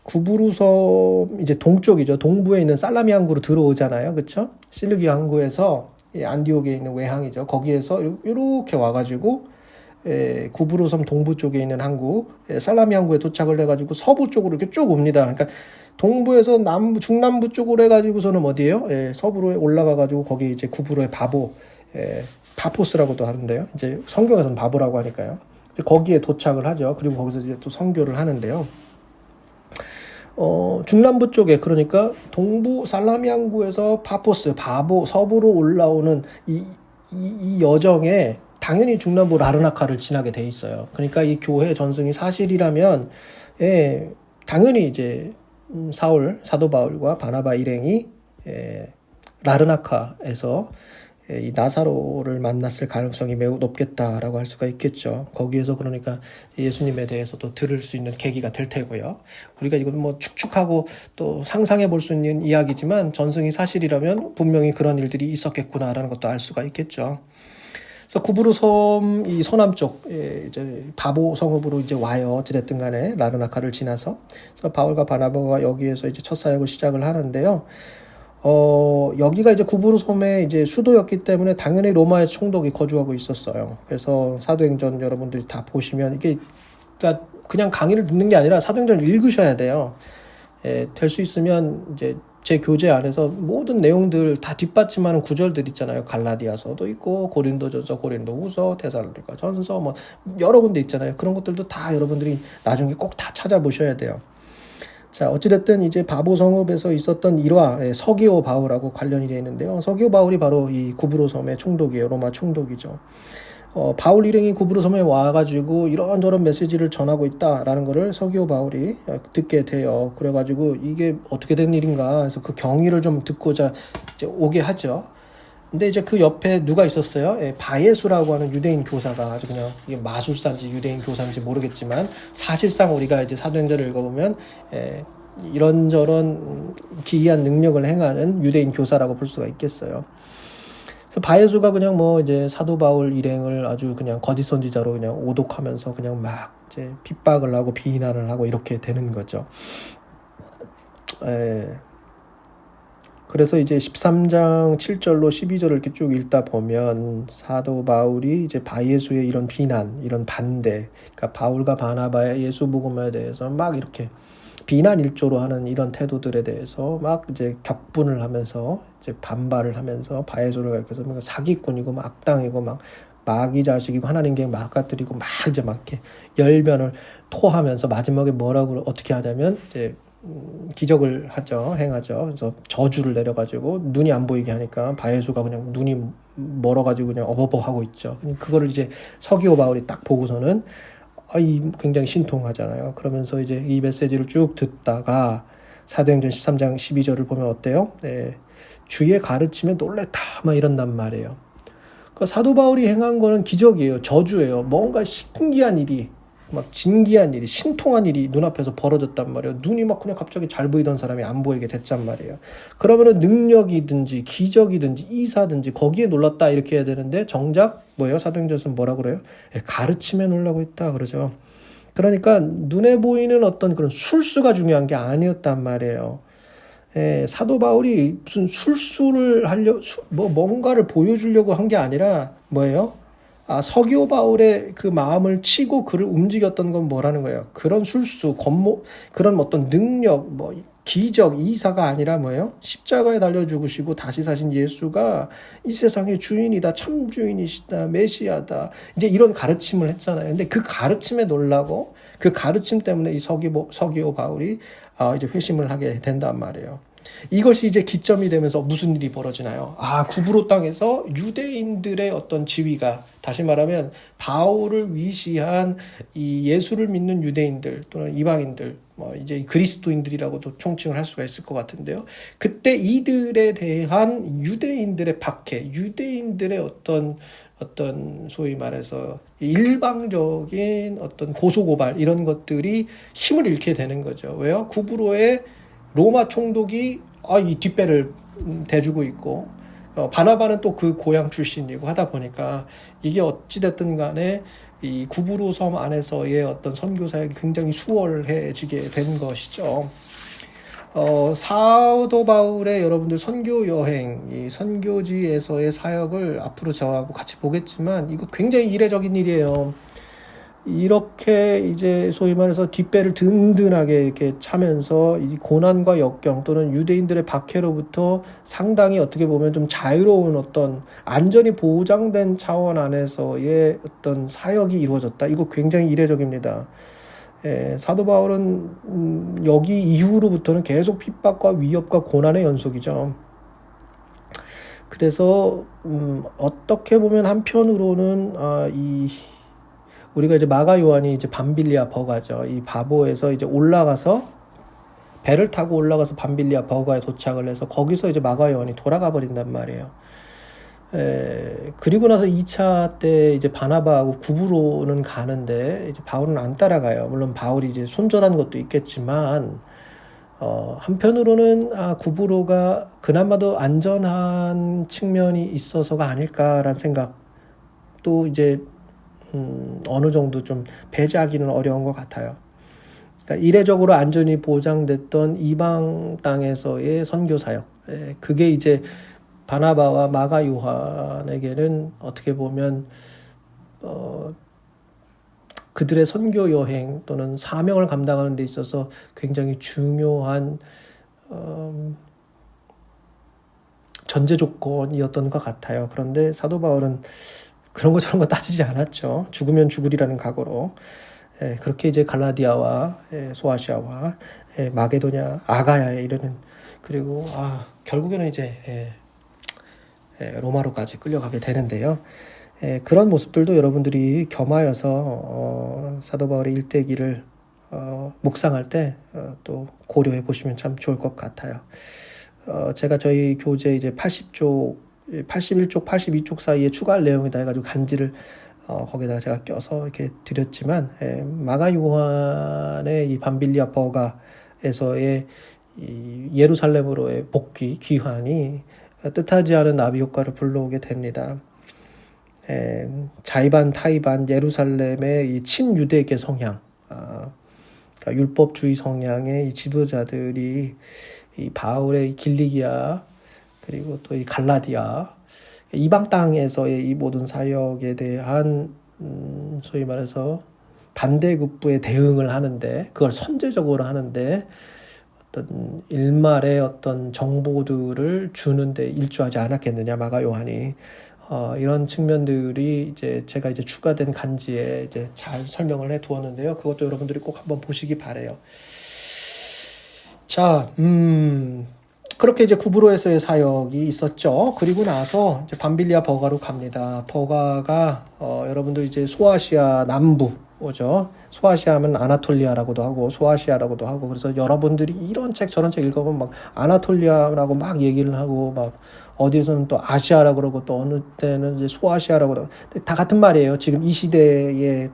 구브로섬 이제 동쪽이죠. 동부에 있는 살라미 항구로 들어오잖아요. 그렇죠? 실루기 항구에서 안디옥에 있는 외항이죠. 거기에서 이렇게 와가지고 구브로섬 동부 쪽에 있는 항구 살라미 항구에 도착을 해가지고 서부 쪽으로 이렇게 쭉 옵니다. 그러니까 동부에서 중남부 쪽으로 해가지고서는 어디예요? 서부로 올라가가지고 거기 이제 구브로의 바포스라고도 하는데요. 이제 성경에서는 바보라고 하니까요. 이제 거기에 도착을 하죠. 그리고 거기서 이제 또 선교를 하는데요. 중남부 쪽에 그러니까 동부 살라미 항구에서 파포스, 서부로 올라오는 이 여정에 당연히 중남부 라르나카를 지나게 돼 있어요. 그러니까 이 교회 전승이 사실이라면 당연히 이제 사도 바울과 바나바 일행이 라르나카에서 이 나사로를 만났을 가능성이 매우 높겠다라고 할 수가 있겠죠. 거기에서 그러니까 예수님에 대해서도 들을 수 있는 계기가 될 테고요. 우리가 이건 뭐 축축하고 또 상상해 볼 수 있는 이야기지만 전승이 사실이라면 분명히 그런 일들이 있었겠구나라는 것도 알 수가 있겠죠. 그래서 구브로 섬 이 서남쪽 이제 바보 성읍으로 이제 와요. 어찌됐든 간에 라르나카를 지나서. 그래서 바울과 바나바가 여기에서 이제 첫 사역을 시작을 하는데요. 여기가 이제 구브로 섬의 이제 수도였기 때문에 당연히 로마의 총독이 거주하고 있었어요. 그래서 사도행전 여러분들이 다 보시면 이게 그러니까 그냥 강의를 듣는 게 아니라 사도행전을 읽으셔야 돼요. 될 수 있으면 이제 제 교재 안에서 모든 내용들 다 뒷받침하는 구절들 있잖아요. 갈라디아서도 있고 고린도전서, 고린도후서, 데살로니가 전서 뭐 여러 군데 있잖아요. 그런 것들도 다 여러분들이 나중에 꼭 다 찾아보셔야 돼요. 자, 어찌됐든 이제 바보 성읍에서 있었던 일화 서기오 바울하고 관련이 되어 있는데요. 서기오 바울이 바로 이 구브로 섬의 총독이에요. 로마 총독이죠. 바울 일행이 구브로 섬에 와가지고 이런저런 메시지를 전하고 있다라는 거를 서기오 바울이 듣게 돼요. 그래가지고 이게 어떻게 된 일인가 해서 그 경위를 좀 듣고자 이제 오게 하죠. 근데 이제 그 옆에 누가 있었어요? 바예수라고 하는 유대인 교사가 아주 그냥 이게 마술사인지 유대인 교사인지 모르겠지만 사실상 우리가 이제 사도행전을 읽어보면 이런저런 기이한 능력을 행하는 유대인 교사라고 볼 수가 있겠어요. 그래서 바예수가 그냥 뭐 이제 사도 바울 일행을 아주 그냥 거짓 선지자로 그냥 오독하면서 그냥 막 이제 핍박을 하고 비난을 하고 이렇게 되는 거죠. 그래서 이제 13장 7절로 12절을 이렇게 쭉 읽다 보면 사도 바울이 이제 바예수의 이런 비난, 이런 반대, 그러니까 바울과 바나바의 예수 복음에 대해서 막 이렇게 비난 일조로 하는 이런 태도들에 대해서 막 이제 격분을 하면서 이제 반발을 하면서 바에솔을 가리켜서 막 사기꾼이고 막 악당이고 막 마귀 자식이고 하나님께 막아뜨리고 막 이제 막 이렇게 열변을 토하면서 마지막에 뭐라고 어떻게 하냐면 이제 기적을 행하죠. 그래서 저주를 내려가지고 눈이 안 보이게 하니까 바예수가 그냥 눈이 멀어가지고 그냥 어버버 하고 있죠. 그거를 이제 서기오 바울이 딱 보고서는 굉장히 신통하잖아요. 그러면서 이제 이 메시지를 쭉 듣다가 사도행전 13장 12절을 보면 어때요? 네, 주의 가르침에 놀랬다 막 이런단 말이에요. 그 사도 바울이 행한 거는 기적이에요. 저주예요. 뭔가 신기한 일이 막 진기한 일이 신통한 일이 눈앞에서 벌어졌단 말이에요. 눈이 막 그냥 갑자기 잘 보이던 사람이 안 보이게 됐단 말이에요. 그러면은 능력이든지 기적이든지 이사든지 거기에 놀랐다 이렇게 해야 되는데 정작 뭐예요? 사도행전에서는 뭐라 그래요? 가르침에 놀라고 있다 그러죠. 그러니까 눈에 보이는 어떤 그런 술수가 중요한 게 아니었단 말이에요. 사도 바울이 무슨 술수를 뭔가를 보여주려고 한 게 아니라 뭐예요? 서기오 바울의 그 마음을 치고 그를 움직였던 건 뭐라는 거예요? 그런 술수, 그런 어떤 능력, 기적, 이사가 아니라 뭐예요? 십자가에 달려 죽으시고 다시 사신 예수가 이 세상의 주인이다, 참 주인이시다, 메시아다. 이제 이런 가르침을 했잖아요. 근데 그 가르침에 놀라고 그 가르침 때문에 이 서기오 바울이 이제 회심을 하게 된단 말이에요. 이것이 이제 기점이 되면서 무슨 일이 벌어지나요? 구브로 땅에서 유대인들의 어떤 지위가, 다시 말하면 바울을 위시한 이 예수를 믿는 유대인들 또는 이방인들, 이제 그리스도인들이라고도 총칭을 할 수가 있을 것 같은데요. 그때 이들에 대한 유대인들의 박해, 유대인들의 어떤 소위 말해서 일방적인 어떤 고소고발 이런 것들이 힘을 잃게 되는 거죠. 왜요? 구브로의 로마 총독이 이 뒷배를 대주고 있고 바나바는 또 그 고향 출신이고 하다 보니까 이게 어찌됐든 간에 이 구브로 섬 안에서의 어떤 선교 사역이 굉장히 수월해지게 된 것이죠. 사도 바울의 여러분들 선교 여행, 이 선교지에서의 사역을 앞으로 저하고 같이 보겠지만 이거 굉장히 이례적인 일이에요. 이렇게 이제 소위 말해서 뒷배를 든든하게 이렇게 차면서 이 고난과 역경 또는 유대인들의 박해로부터 상당히 어떻게 보면 좀 자유로운 어떤 안전이 보장된 차원 안에서의 어떤 사역이 이루어졌다. 이거 굉장히 이례적입니다. 사도 바울은 여기 이후로부터는 계속 핍박과 위협과 고난의 연속이죠. 그래서 어떻게 보면 한편으로는 우리가 이제 마가 요한이 이제 밤빌리아 버가죠. 이 바보에서 이제 올라가서 배를 타고 올라가서 밤빌리아 버가에 도착을 해서 거기서 이제 마가 요한이 돌아가 버린단 말이에요. 그리고 나서 2차 때 이제 바나바하고 구브로는 가는데 이제 바울은 안 따라가요. 물론 바울이 이제 손절한 것도 있겠지만 한편으로는 구브로가 그나마도 안전한 측면이 있어서가 아닐까라는 생각도 이제 어느 정도 좀 배제하기는 어려운 것 같아요. 그러니까 이례적으로 안전이 보장됐던 이방 땅에서의 선교 사역, 그게 이제 바나바와 마가 요한에게는 어떻게 보면 그들의 선교 여행 또는 사명을 감당하는 데 있어서 굉장히 중요한 전제 조건이었던 것 같아요. 그런데 사도 바울은 그런 거 저런 거 따지지 않았죠. 죽으면 죽으리라는 각오로 그렇게 이제 갈라디아와 소아시아와 마게도냐, 아가야에 이르는, 그리고 결국에는 이제 로마로까지 끌려가게 되는데요. 그런 모습들도 여러분들이 겸하여서 사도 바울의 일대기를 묵상할 때 또 고려해 보시면 참 좋을 것 같아요. 제가 저희 교재 이제 81쪽, 82쪽 사이에 추가할 내용이다 해가지고 간지를 거기다가 제가 껴서 이렇게 드렸지만, 마가 요한의 이 밤빌리아 버가에서의 이 예루살렘으로의 복귀, 귀환이 뜻하지 않은 나비 효과를 불러오게 됩니다. 자이반 타이반 예루살렘의 이 친유대계 성향, 그러니까 율법주의 성향의 이 지도자들이 이 바울의 길리기아 그리고 또 이 갈라디아 이방 땅에서의 이 모든 사역에 대한 소위 말해서 반대급부에 대응을 하는데, 그걸 선제적으로 하는데 어떤 일말의 어떤 정보들을 주는데 일조하지 않았겠느냐, 마가 요한이. 이런 측면들이 이제 제가 이제 추가된 간지에 이제 잘 설명을 해 두었는데요. 그것도 여러분들이 꼭 한번 보시기 바래요. 자, 그렇게 이제 구브로에서의 사역이 있었죠. 그리고 나서 이제 밤빌리아 버가로 갑니다. 버가가 여러분들 이제 소아시아 남부죠. 소아시아 하면 아나톨리아라고도 하고 소아시아라고도 하고, 그래서 여러분들이 이런 책 저런 책 읽어보면 막 아나톨리아라고 막 얘기를 하고, 막 어디에서는 또 아시아라고 그러고, 또 어느 때는 이제 소아시아라고 그러고, 다 같은 말이에요. 지금 이 시대에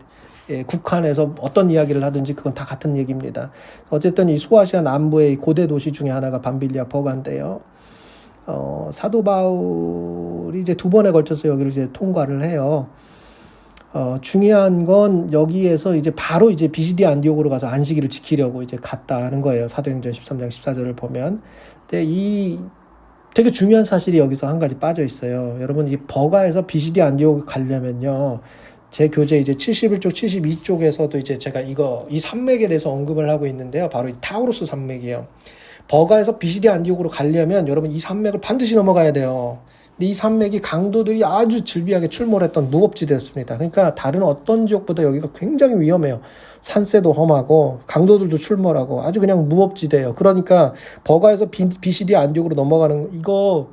국한에서 어떤 이야기를 하든지 그건 다 같은 얘기입니다. 어쨌든 이 소아시아 남부의 고대 도시 중에 하나가 밤빌리아 버가인데요. 사도 바울이 이제 2번에 걸쳐서 여기를 이제 통과를 해요. 중요한 건 여기에서 이제 바로 이제 비시디 안디옥으로 가서 안식일을 지키려고 이제 갔다 하는 거예요. 사도행전 13장 14절을 보면. 근데 이 되게 중요한 사실이 여기서 한 가지 빠져 있어요. 여러분, 이 버가에서 비시디 안디옥 가려면요, 제 교재 이제 71쪽, 72쪽에서도 이제 제가 이 산맥에 대해서 언급을 하고 있는데요. 바로 이 타우루스 산맥이에요. 버가에서 비시디 안디옥으로 가려면 여러분 이 산맥을 반드시 넘어가야 돼요. 근데 이 산맥이 강도들이 아주 즐비하게 출몰했던 무법지대였습니다. 그러니까 다른 어떤 지역보다 여기가 굉장히 위험해요. 산세도 험하고 강도들도 출몰하고 아주 그냥 무법지대예요. 그러니까 버가에서 비시디 안디옥으로 넘어가는 이거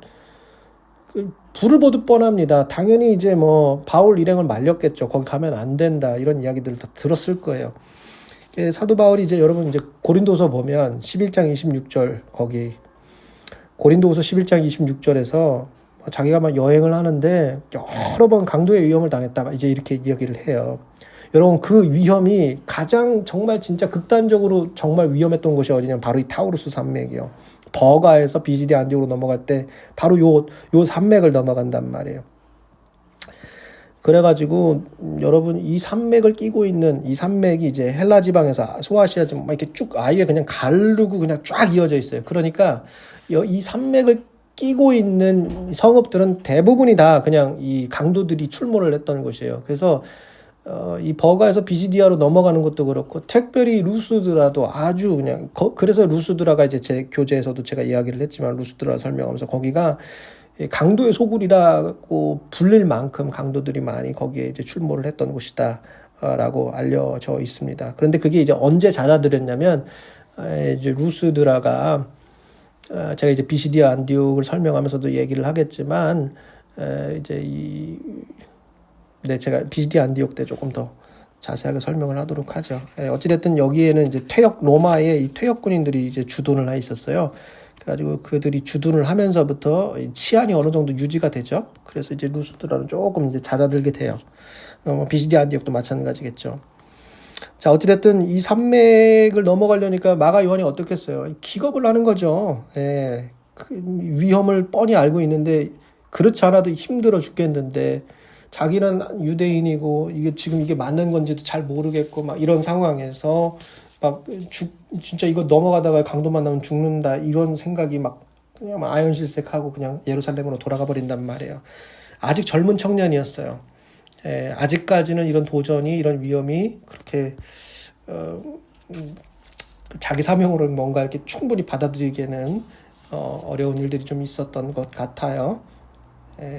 불을 보듯 뻔합니다. 당연히 이제 뭐 바울 일행을 말렸겠죠. 거기 가면 안 된다, 이런 이야기들을 다 들었을 거예요. 사도 바울이 이제 여러분 이제 고린도서 보면 11장 26절, 거기 고린도후서 11장 26절에서 자기가 막 여행을 하는데 여러 번 강도의 위험을 당했다, 이제 이렇게 이야기를 해요. 여러분, 그 위험이 가장 정말 진짜 극단적으로 정말 위험했던 곳이 어디냐면 바로 이 타우루스 산맥이요. 버가에서 비시디 안디옥으로 넘어갈 때 바로 요 산맥을 넘어간단 말이에요. 그래가지고 여러분, 이 산맥을 끼고 있는 이 산맥이 이제 헬라 지방에서 소아시아 지방 막 이렇게 쭉 아예 그냥 가르고 그냥 쫙 이어져 있어요. 그러니까 이 산맥을 끼고 있는 성읍들은 대부분이 다 그냥 이 강도들이 출몰을 했던 곳이에요. 그래서 이 버가에서 비시디아로 넘어가는 것도 그렇고, 특별히 루스드라도 아주 그냥 그래서 루스드라가 이제 제 교재에서도 제가 이야기를 했지만, 루스드라 설명하면서 거기가 강도의 소굴이라고 불릴 만큼 강도들이 많이 거기에 이제 출몰을 했던 곳이다 라고 알려져 있습니다. 그런데 그게 이제 언제 잦아들었냐면, 이제 루스드라가 제가 이제 비시디아 안디옥을 설명하면서도 얘기를 하겠지만, 이제 제가 비시디 안디옥 때 조금 더 자세하게 설명을 하도록 하죠. 어찌됐든 여기에는 이제 로마의 이 퇴역 군인들이 이제 주둔을 해 있었어요. 그래가지고 그들이 주둔을 하면서부터 치안이 어느 정도 유지가 되죠. 그래서 이제 루스드라는 조금 이제 잦아들게 돼요. 비시디 안디옥도 마찬가지겠죠. 자, 어찌됐든 이 산맥을 넘어가려니까 마가 요한이 어떻겠어요? 기겁을 하는 거죠. 그 위험을 뻔히 알고 있는데, 그렇지 않아도 힘들어 죽겠는데, 자기는 유대인이고 이게 맞는 건지도 잘 모르겠고 막 이런 상황에서 막 진짜 이거 넘어가다가 강도 만나면 죽는다, 이런 생각이 막 그냥 막 아연실색하고 그냥 예루살렘으로 돌아가 버린단 말이에요. 아직 젊은 청년이었어요. 아직까지는 이런 도전이, 이런 위험이 그렇게 자기 사명으로 뭔가 이렇게 충분히 받아들이기에는 어려운 일들이 좀 있었던 것 같아요.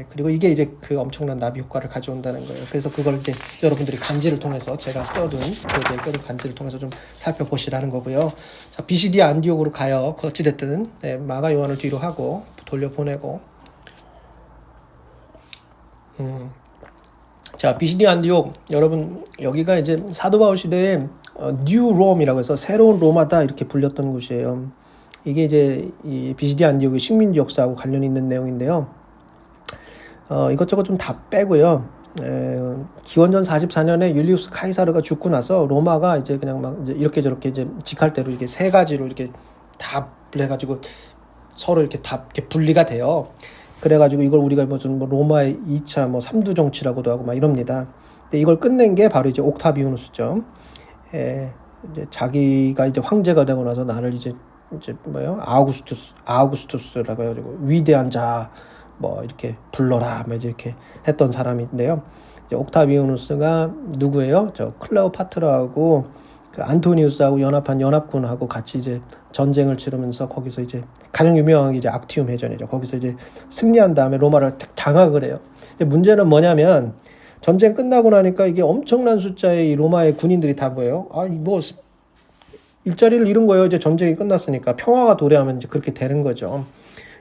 그리고 이게 이제 그 엄청난 나비 효과를 가져온다는 거예요. 그래서 그걸 이제 여러분들이 간지를 통해서, 제가 껴둔 간지를 통해서 좀 살펴보시라는 거고요. 자, 비시디 안디옥으로 가요. 어찌됐든 마가 요한을 뒤로 하고 돌려보내고, 자, 비시디 안디옥, 여러분 여기가 이제 사도 바울 시대에 뉴 롬이라고 해서 새로운 로마다 이렇게 불렸던 곳이에요. 이게 이제 이 비시디 안디옥의 식민지 역사하고 관련이 있는 내용인데요. 이것저것 좀 다 빼고요. 기원전 44년에 율리우스 카이사르가 죽고 나서 로마가 이제 그냥 막 이제 이렇게 저렇게 이제 직할 대로 이렇게 세 가지로 이렇게 다 해가지고 서로 이렇게 다 이렇게 분리가 돼요. 그래가지고 이걸 우리가 무슨 뭐 로마의 2차 뭐 3두 정치라고도 하고 막 이럽니다. 근데 이걸 끝낸 게 바로 이제 옥타비우누스죠. 이제 자기가 이제 황제가 되고 나서 나를 이제 아우구스투스라고 해가지고 위대한 자 뭐 이렇게 불러라 뭐 이제 이렇게 했던 사람인데요. 이제 옥타비아누스가 누구예요? 저 클레오파트라하고 그 안토니우스하고 연합한 연합군하고 같이 이제 전쟁을 치르면서 거기서 이제 가장 유명한 게 이제 악티움 해전이죠. 거기서 이제 승리한 다음에 로마를 장악을 해요. 문제는 뭐냐면 전쟁 끝나고 나니까 이게 엄청난 숫자의 이 로마의 군인들이 다 뭐예요? 뭐 일자리를 잃은 거예요. 이제 전쟁이 끝났으니까 평화가 도래하면 이제 그렇게 되는 거죠.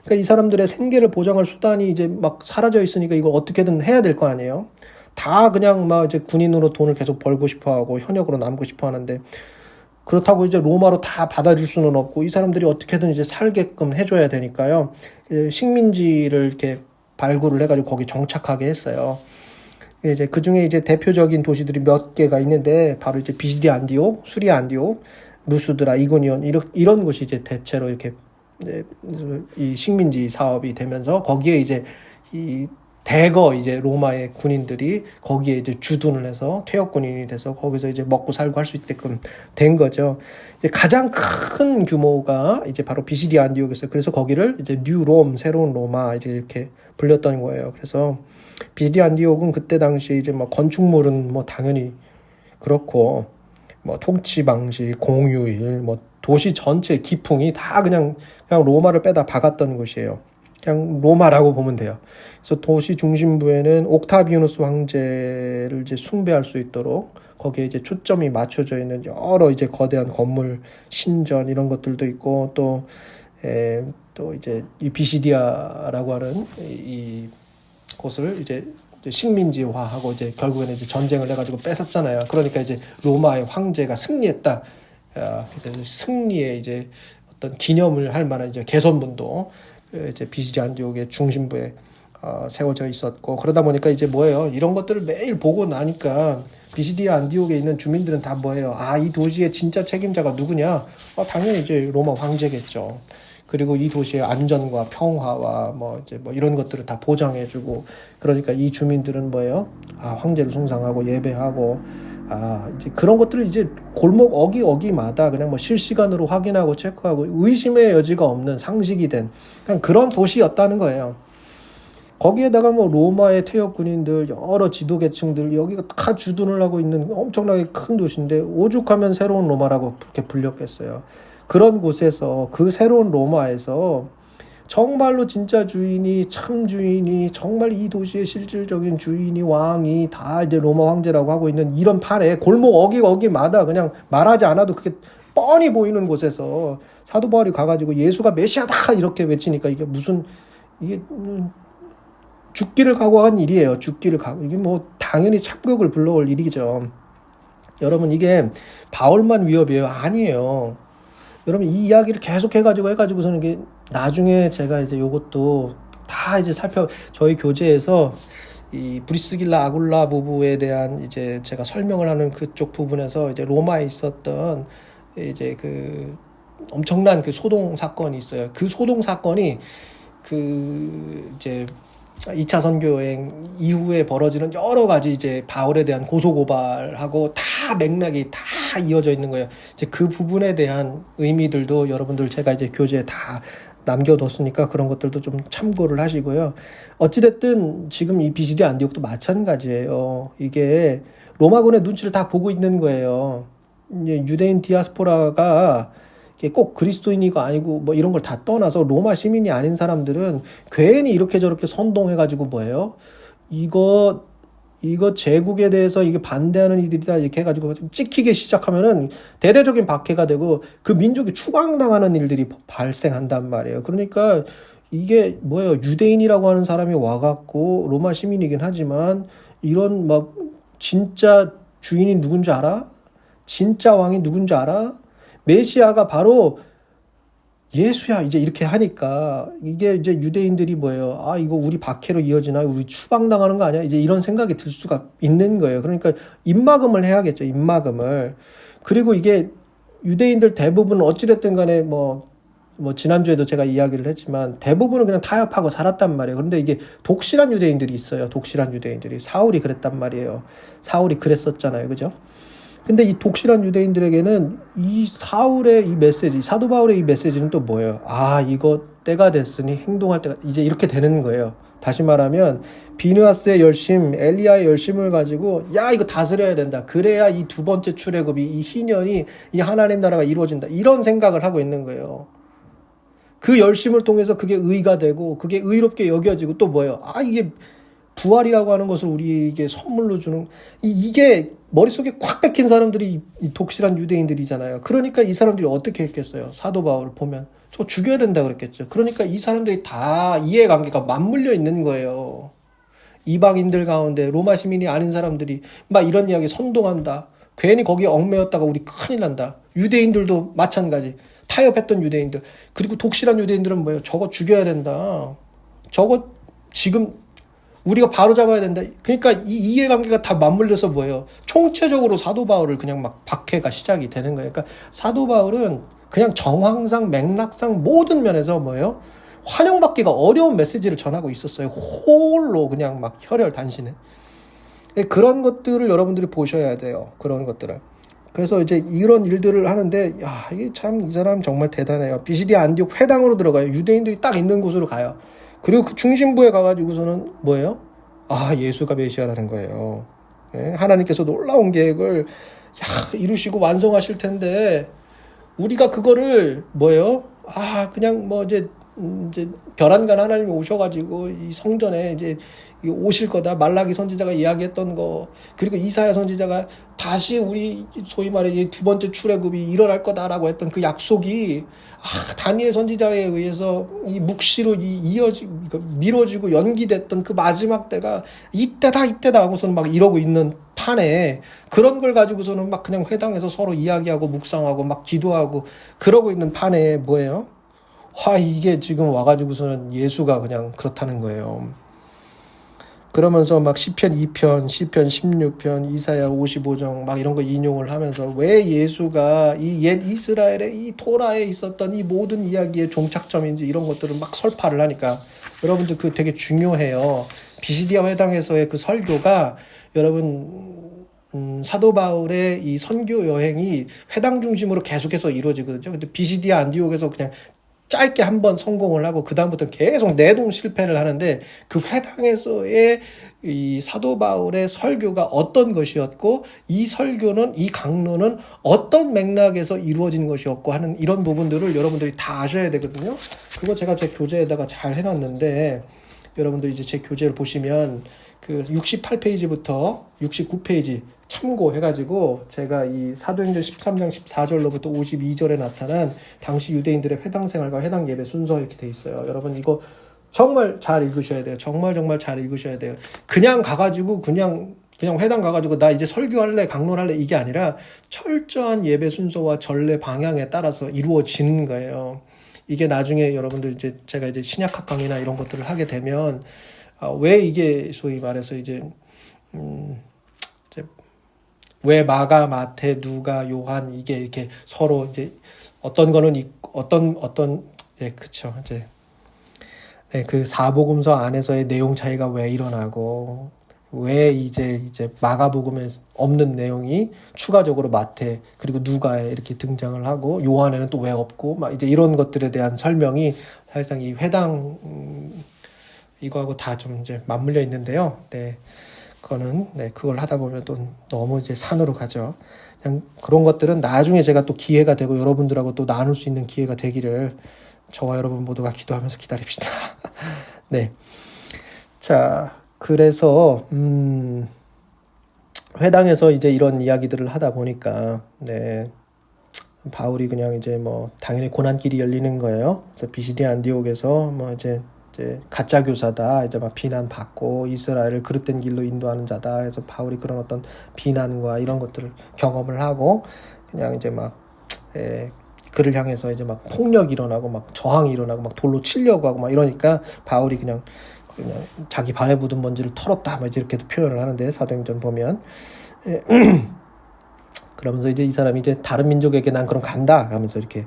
그러니까 이 사람들의 생계를 보장할 수단이 이제 막 사라져 있으니까 이거 어떻게든 해야 될 거 아니에요. 다 그냥 막 이제 군인으로 돈을 계속 벌고 싶어 하고 현역으로 남고 싶어 하는데 그렇다고 이제 로마로 다 받아줄 수는 없고 이 사람들이 어떻게든 이제 살게끔 해줘야 되니까요. 식민지를 이렇게 발굴을 해가지고 거기 정착하게 했어요. 이제 그 중에 이제 대표적인 도시들이 몇 개가 있는데 바로 이제 비시디 안디옥, 수리 안디옥, 루스드라, 이고니온 이런 곳이 이제 대체로 이렇게 이 식민지 사업이 되면서 거기에 이제 이 대거 이제 로마의 군인들이 거기에 이제 주둔을 해서 퇴역 군인이 돼서 거기서 이제 먹고 살고 할 수 있게끔 된 거죠. 이제 가장 큰 규모가 이제 바로 비시디 안디옥이었어요. 그래서 거기를 이제 뉴 롬, 새로운 로마 이제 이렇게 불렸던 거예요. 그래서 비시디 안디옥은 그때 당시 이제 뭐 건축물은 뭐 당연히 그렇고 뭐 통치 방식, 공휴일, 뭐 도시 전체 기풍이 다 그냥 로마를 빼다 박았던 곳이에요. 그냥 로마라고 보면 돼요. 그래서 도시 중심부에는 옥타비아누스 황제를 이제 숭배할 수 있도록 거기에 이제 초점이 맞춰져 있는 여러 이제 거대한 건물, 신전 이런 것들도 있고 또 이제 이 비시디아라고 하는 이 곳을 이제 식민지화하고 이제 결국에는 이제 전쟁을 해가지고 뺏었잖아요. 그러니까 이제 로마의 황제가 승리했다. 승리의 이제 어떤 기념을 할 만한 이제 개선문도 이제 비시디 안디옥의 중심부에 세워져 있었고 그러다 보니까 이제 뭐예요? 이런 것들을 매일 보고 나니까 비시디 안디옥에 있는 주민들은 다 뭐예요? 이 도시의 진짜 책임자가 누구냐? 당연히 이제 로마 황제겠죠. 그리고 이 도시의 안전과 평화와 뭐 이제 뭐 이런 것들을 다 보장해주고 그러니까 이 주민들은 뭐예요? 황제를 숭상하고 예배하고 이제 그런 것들을 이제 골목 어기마다 그냥 뭐 실시간으로 확인하고 체크하고 의심의 여지가 없는 상식이 된 그냥 그런 도시였다는 거예요. 거기에다가 뭐 로마의 퇴역 군인들 여러 지도 계층들 여기가 다 주둔을 하고 있는 엄청나게 큰 도시인데 오죽하면 새로운 로마라고 그렇게 불렸겠어요. 그런 곳에서 그 새로운 로마에서 정말로 진짜 주인이 참 주인이 정말 이 도시의 실질적인 주인이 왕이 다 이제 로마 황제라고 하고 있는 이런 판에 골목 어기마다 그냥 말하지 않아도 그게 뻔히 보이는 곳에서 사도 바울이 가가지고 예수가 메시아다 이렇게 외치니까 이게 죽기를 각오한 일이에요. 이게 뭐 당연히 참극을 불러올 일이죠. 여러분 이게 바울만 위협이에요? 아니에요. 여러분 이 이야기를 계속 해가지고서는 이게 나중에 제가 이제 요것도 다 이제 저희 교재에서 이 브리스길라 아굴라 부부에 대한 이제 제가 설명을 하는 그쪽 부분에서 이제 로마에 있었던 이제 그 엄청난 그 소동 사건이 있어요. 그 소동 사건이 그 이제 2차 선교여행 이후에 벌어지는 여러 가지 이제 바울에 대한 고소고발하고 다 맥락이 다 이어져 있는 거예요. 이제 그 부분에 대한 의미들도 여러분들 제가 이제 교재에 다 남겨뒀으니까 그런 것들도 좀 참고를 하시고요. 어찌됐든 지금 이 비시디 안디옥도 마찬가지예요. 이게 로마군의 눈치를 다 보고 있는 거예요. 이제 유대인 디아스포라가 꼭 그리스도인이가 아니고 뭐 이런 걸 다 떠나서 로마 시민이 아닌 사람들은 괜히 이렇게 저렇게 선동해가지고 뭐예요? 이거 제국에 대해서 이게 반대하는 이들이다 이렇게 해가지고 찍히게 시작하면은 대대적인 박해가 되고 그 민족이 추방당하는 일들이 발생한단 말이에요. 그러니까 이게 뭐예요? 유대인이라고 하는 사람이 와갖고 로마 시민이긴 하지만 이런 막 진짜 주인이 누군지 알아? 진짜 왕이 누군지 알아? 메시아가 바로 예수야 이제 이렇게 하니까 이게 이제 유대인들이 뭐예요? 이거 우리 박해로 이어지나? 우리 추방당하는 거 아니야? 이제 이런 생각이 들 수가 있는 거예요. 그러니까 입막음을 해야겠죠. 입막음을. 그리고 이게 유대인들 대부분 어찌됐든 간에 뭐 지난주에도 제가 이야기를 했지만 대부분은 그냥 타협하고 살았단 말이에요. 그런데 이게 독실한 유대인들이 있어요. 독실한 유대인들이. 사울이 그랬단 말이에요. 사울이 그랬었잖아요. 그죠? 근데 이 독실한 유대인들에게는 이 사울의 이 메시지, 사도 바울의 이 메시지는 또 뭐예요? 아, 이거 때가 됐으니 행동할 때가 이제 이렇게 되는 거예요. 다시 말하면 비느하스의 열심, 엘리야의 열심을 가지고 야, 이거 다스려야 된다. 그래야 이 두 번째 출애굽이 이 희년이 이 하나님 나라가 이루어진다. 이런 생각을 하고 있는 거예요. 그 열심을 통해서 그게 의가 되고 그게 의롭게 여겨지고 또 뭐예요? 아, 이게 부활이라고 하는 것을 우리에게 선물로 주는 이게 머릿속에 콱 박힌 사람들이 이 독실한 유대인들이잖아요. 그러니까 이 사람들이 어떻게 했겠어요? 사도 바울을 보면 저 죽여야 된다 그랬겠죠. 그러니까 이 사람들이 다 이해관계가 맞물려 있는 거예요. 이방인들 가운데 로마 시민이 아닌 사람들이 막 이런 이야기 선동한다. 괜히 거기에 얽매였다가 우리 큰일 난다. 유대인들도 마찬가지. 타협했던 유대인들. 그리고 독실한 유대인들은 뭐예요? 저거 죽여야 된다. 저거 지금 우리가 바로 잡아야 된다. 그러니까 이 이해관계가 다 맞물려서 뭐예요? 총체적으로 사도 바울을 그냥 막 박해가 시작이 되는 거예요. 그러니까 사도 바울은 그냥 정황상 맥락상 모든 면에서 뭐예요? 환영받기가 어려운 메시지를 전하고 있었어요. 홀로 그냥 막 혈혈단신에. 그런 것들을 여러분들이 보셔야 돼요. 그런 것들을. 그래서 이제 이런 일들을 하는데 야, 이게 참 이 사람 정말 대단해요. 비시디아 안디옥 회당으로 들어가요. 유대인들이 딱 있는 곳으로 가요. 그리고 그 중심부에 가가지고서는 뭐예요? 아, 예수가 메시아라는 거예요. 예? 하나님께서 놀라운 계획을 이루시고 완성하실 텐데 우리가 그거를 뭐예요? 아, 그냥 뭐 이제 별안간 하나님이 오셔가지고 이 성전에 이제 오실 거다. 말라기 선지자가 이야기했던 거, 그리고 이사야 선지자가 다시 우리 소위 말해 두 번째 출애굽이 일어날 거다라고 했던 그 약속이 다니엘 선지자에 의해서 이 묵시로 미뤄지고 연기됐던 그 마지막 때가 이때다 하고서는 막 이러고 있는 판에 그런 걸 가지고서는 막 그냥 회당에서 서로 이야기하고 묵상하고 막 기도하고 그러고 있는 판에 뭐예요? 이게 지금 와가지고서는 예수가 그냥 그렇다는 거예요. 그러면서 막 시편 2편, 시편 16편, 이사야 55장 막 이런 거 인용을 하면서 왜 예수가 이 옛 이스라엘의 이 토라에 있었던 이 모든 이야기의 종착점인지 이런 것들을 막 설파를 하니까 여러분들 그거 되게 중요해요. 비시디아 회당에서의 그 설교가 여러분 사도 바울의 이 선교 여행이 회당 중심으로 계속해서 이루어지거든요. 근데 비시디아 안디옥에서 그냥 짧게 한번 성공을 하고 그다음부터 계속 내동 실패를 하는데 그 회당에서의 이 사도 바울의 설교가 어떤 것이었고 이 설교는 이 강론은 어떤 맥락에서 이루어진 것이었고 하는 이런 부분들을 여러분들이 다 아셔야 되거든요. 그거 제가 제 교재에다가 잘 해놨는데 여러분들이 이제 제 교재를 보시면 그 68페이지부터 69페이지 참고해가지고 제가 이 사도행전 13장 14절로부터 52절에 나타난 당시 유대인들의 회당 생활과 회당 예배 순서 이렇게 돼 있어요. 여러분 이거 정말 잘 읽으셔야 돼요. 정말 잘 읽으셔야 돼요. 그냥 가가지고 그냥 회당 가가지고 나 이제 설교할래 강론할래 이게 아니라 철저한 예배 순서와 전례 방향에 따라서 이루어지는 거예요. 이게 나중에 여러분들 이제 제가 이제 신약학 강의나 이런 것들을 하게 되면 왜 이게 소위 말해서 이제 왜 마가, 마태, 누가, 요한 이게 이렇게 서로 이제 어떤 거는 그쵸 이제 그 사복음서 안에서의 내용 차이가 왜 일어나고 왜 이제 마가복음에 없는 내용이 추가적으로 마태 그리고 누가에 이렇게 등장을 하고 요한에는 또 왜 없고 막 이제 이런 것들에 대한 설명이 사실상 이 회당 이거하고 다 좀 이제 맞물려 있는데요. 그걸 하다 보면 또 너무 이제 산으로 가죠. 그냥 그런 것들은 나중에 제가 또 기회가 되고 여러분들하고 또 나눌 수 있는 기회가 되기를 저와 여러분 모두가 기도하면서 기다립시다. 네. 자, 그래서, 회당에서 이제 이런 이야기들을 하다 보니까, 바울이 그냥 이제 뭐, 당연히 고난길이 열리는 거예요. 그래서 비시디아 안디옥에서 뭐 이제 가짜 교사다 이제 막 비난받고 이스라엘을 그릇된 길로 인도하는 자다 해서 바울이 그런 어떤 비난과 이런 것들을 경험을 하고 그냥 이제 막 그를 향해서 이제 막 폭력이 일어나고 막 저항이 일어나고 막 돌로 치려고 하고 막 이러니까 바울이 그냥 자기 발에 묻은 먼지를 털었다 막 이렇게도 표현을 하는데 사도행전 보면 그러면서 이제 이 사람이 이제 다른 민족에게 난 그럼 간다 하면서 이렇게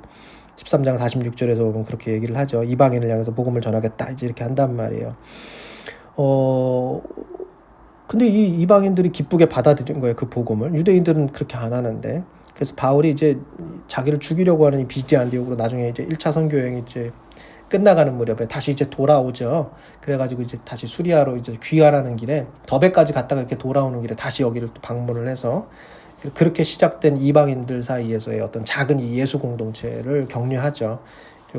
13장 46절에서 보면 그렇게 얘기를 하죠. 이방인을 향해서 복음을 전하겠다. 이제 이렇게 한단 말이에요. 근데 이 이방인들이 기쁘게 받아들인 거예요. 그 복음을. 유대인들은 그렇게 안 하는데. 그래서 바울이 이제 자기를 죽이려고 하는 이 비스디 안디옥으로 나중에 이제 1차 선교 여행이 이제 끝나가는 무렵에 다시 이제 돌아오죠. 그래가지고 이제 다시 수리아로 이제 귀환하는 길에 더베까지 갔다가 이렇게 돌아오는 길에 다시 여기를 또 방문을 해서 그렇게 시작된 이방인들 사이에서의 어떤 작은 이 예수 공동체를 격려하죠.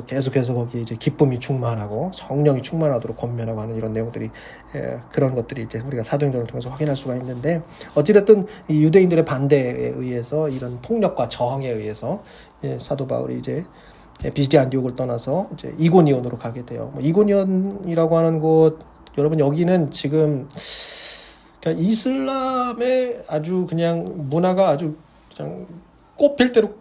계속해서 거기에 이제 기쁨이 충만하고 성령이 충만하도록 권면하고 하는 이런 내용들이 그런 것들이 이제 우리가 사도행전을 통해서 확인할 수가 있는데 어찌됐든 이 유대인들의 반대에 의해서 이런 폭력과 저항에 의해서 사도 바울이 이제 비스디 안디옥을 떠나서 이제 이고니온으로 가게 돼요. 이고니온이라고 하는 곳 여러분 여기는 지금 그러니까 이슬람의 아주 그냥 문화가 아주 그냥 꽃필 대로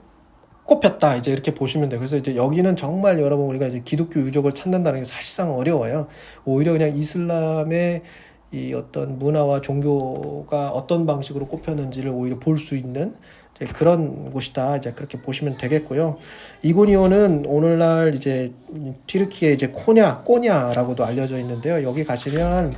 꼽혔다 이제 이렇게 보시면 돼요. 그래서 이제 여기는 정말 여러분 우리가 이제 기독교 유적을 찾는다는 게 사실상 어려워요. 오히려 그냥 이슬람의 이 어떤 문화와 종교가 어떤 방식으로 꼽혔는지를 오히려 볼 수 있는 이제 그런 곳이다. 이제 그렇게 보시면 되겠고요. 이고니온은 오늘날 이제 튀르키예 이제 꼬냐라고도 알려져 있는데요. 여기 가시면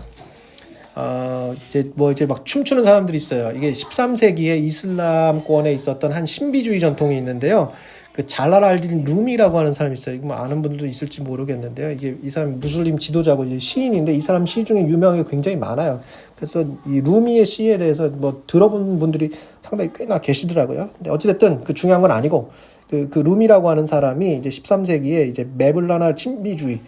이제 막 춤추는 사람들이 있어요. 이게 13세기에 이슬람권에 있었던 한 신비주의 전통이 있는데요. 그 잘랄 알딘 루미라고 하는 사람이 있어요. 이거 뭐 아는 분들도 있을지 모르겠는데요. 이게 이 사람 무슬림 지도자고 이제 시인인데 이 사람 시 중에 유명한 게 굉장히 많아요. 그래서 이 루미의 시에 대해서 뭐 들어본 분들이 상당히 꽤나 계시더라고요. 근데 어찌됐든 그 중요한 건 아니고 그 루미라고 하는 사람이 이제 13세기에 이제 메블라나 신비주의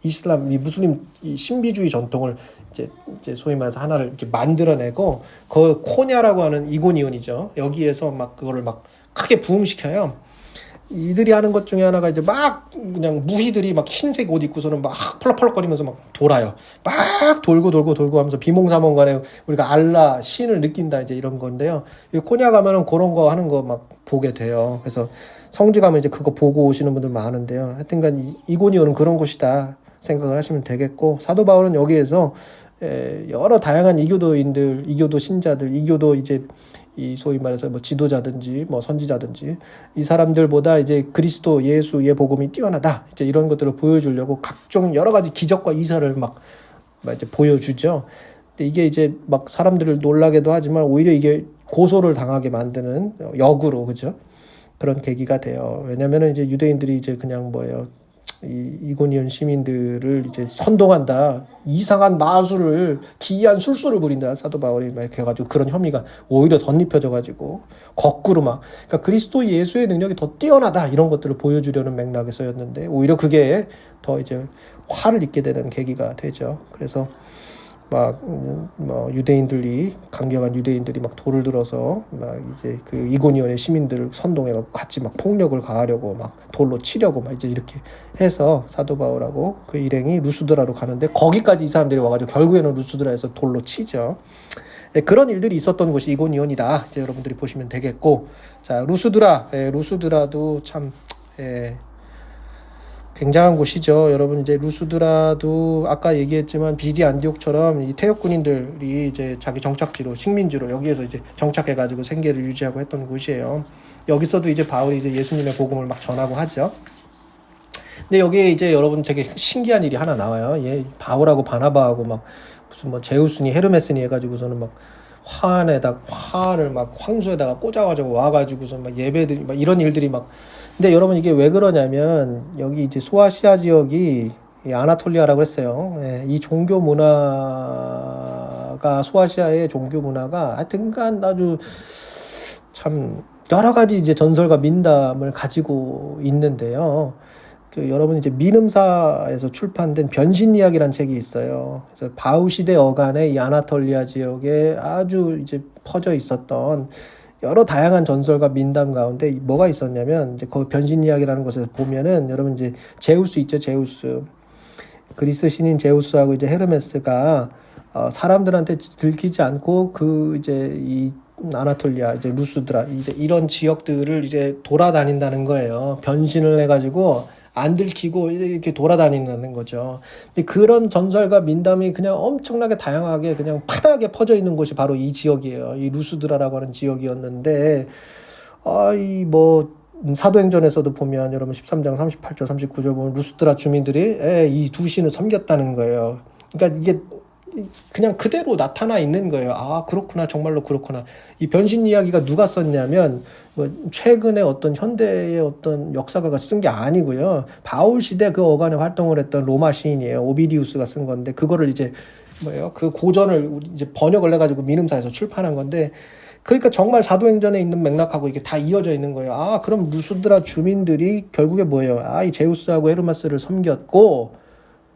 이슬람, 이 무슬림 이 신비주의 전통을 이제 소위 말해서 하나를 이렇게 만들어내고 그 코냐라고 하는 이고니온이죠. 여기에서 막 그거를 막 크게 부흥시켜요. 이들이 하는 것 중에 하나가 이제 막 그냥 무희들이 막 흰색 옷 입고서는 막 펄럭펄럭거리면서 막 돌아요. 막 돌고 하면서 비몽사몽간에 우리가 알라 신을 느낀다 이제 이런 건데요. 이 코냐 가면은 그런 거 하는 거 막 보게 돼요. 그래서 성지 가면 이제 그거 보고 오시는 분들 많은데요. 하여튼간 이고니온은 그런 곳이다 생각을 하시면 되겠고 사도 바울은 여기에서 여러 다양한 이교도 신자들, 이교도 이제 이 소위 말해서 뭐 지도자든지 뭐 선지자든지 이 사람들보다 이제 그리스도 예수의 복음이 뛰어나다 이제 이런 것들을 보여주려고 각종 여러 가지 기적과 이사를 막 이제 보여주죠. 근데 이게 이제 막 사람들을 놀라게도 하지만 오히려 이게 고소를 당하게 만드는 역으로 그죠? 그런 계기가 돼요. 왜냐면은 이제 유대인들이 이제 그냥 뭐예요. 이고니온 시민들을 이제 선동한다. 이상한 마술을 기이한 술수를 부린다. 사도 바울이 막 이렇게 해가지고 그런 혐의가 오히려 덧입혀져가지고 거꾸로 막 그러니까 그리스도 예수의 능력이 더 뛰어나다 이런 것들을 보여주려는 맥락에서였는데 오히려 그게 더 이제 화를 입게 되는 계기가 되죠. 그래서 막 유대인들이 강경한 유대인들이 막 돌을 들어서 막 이제 그 이고니온의 시민들을 선동해갖고 같이 막 폭력을 가하려고 막 돌로 치려고 막 이제 이렇게 해서 사도 바울하고 그 일행이 루스드라로 가는데 거기까지 이 사람들이 와가지고 결국에는 루스드라에서 돌로 치죠. 네, 그런 일들이 있었던 곳이 이고니온이다. 이제 여러분들이 보시면 되겠고 자 루스드라도 참 굉장한 곳이죠. 여러분 이제 루스드라도 아까 얘기했지만 비디 안디옥처럼 이 태역 군인들이 이제 자기 정착지로 식민지로 여기에서 이제 정착해가지고 생계를 유지하고 했던 곳이에요. 여기서도 이제 바울이 이제 예수님의 복음을 막 전하고 하죠. 근데 여기에 이제 여러분 되게 신기한 일이 하나 나와요. 바울하고 바나바하고 막 무슨 뭐 제우스니 헤르메스니 해가지고서는 막 화를 막 황소에다가 꽂아가지고 와가지고서 막 예배들이 막 이런 일들이 막 근데 여러분 이게 왜 그러냐면 여기 이제 소아시아 지역이 아나톨리아라고 했어요. 이 종교 문화가 소아시아의 종교 문화가 하여튼간 아주 참 여러 가지 이제 전설과 민담을 가지고 있는데요. 여러분 이제 민음사에서 출판된 변신 이야기란 책이 있어요. 그래서 바우시대 어간의 이 아나톨리아 지역에 아주 이제 퍼져 있었던 여러 다양한 전설과 민담 가운데 뭐가 있었냐면 이제 그 변신 이야기라는 곳에서 보면은 여러분 이제 제우스 있죠, 제우스. 그리스 신인 제우스하고 이제 헤르메스가 사람들한테 들키지 않고 그 이제 이 아나톨리아 이제 루스드라 이제 이런 지역들을 이제 돌아다닌다는 거예요. 변신을 해가지고 안 들키고 이렇게 돌아다닌다는 거죠. 근데 그런 전설과 민담이 그냥 엄청나게 다양하게 그냥 파다하게 퍼져 있는 곳이 바로 이 지역이에요. 이 루스드라라고 하는 지역이었는데, 이 사도행전에서도 보면 여러분 13장 38절 39절 보면 루스드라 주민들이 이 두 신을 섬겼다는 거예요. 그러니까 이게 그냥 그대로 나타나 있는 거예요. 아, 그렇구나. 정말로 그렇구나. 이 변신 이야기가 누가 썼냐면 뭐 최근에 어떤 현대의 어떤 역사가가 쓴 게 아니고요. 바울 시대 그 어간에 활동을 했던 로마 시인이에요. 오비디우스가 쓴 건데 그거를 이제 뭐예요? 그 고전을 이제 번역을 해가지고 민음사에서 출판한 건데 그러니까 정말 사도행전에 있는 맥락하고 이게 다 이어져 있는 거예요. 아, 그럼 루스드라 주민들이 결국에 뭐예요? 아, 이 제우스하고 헤르메스를 섬겼고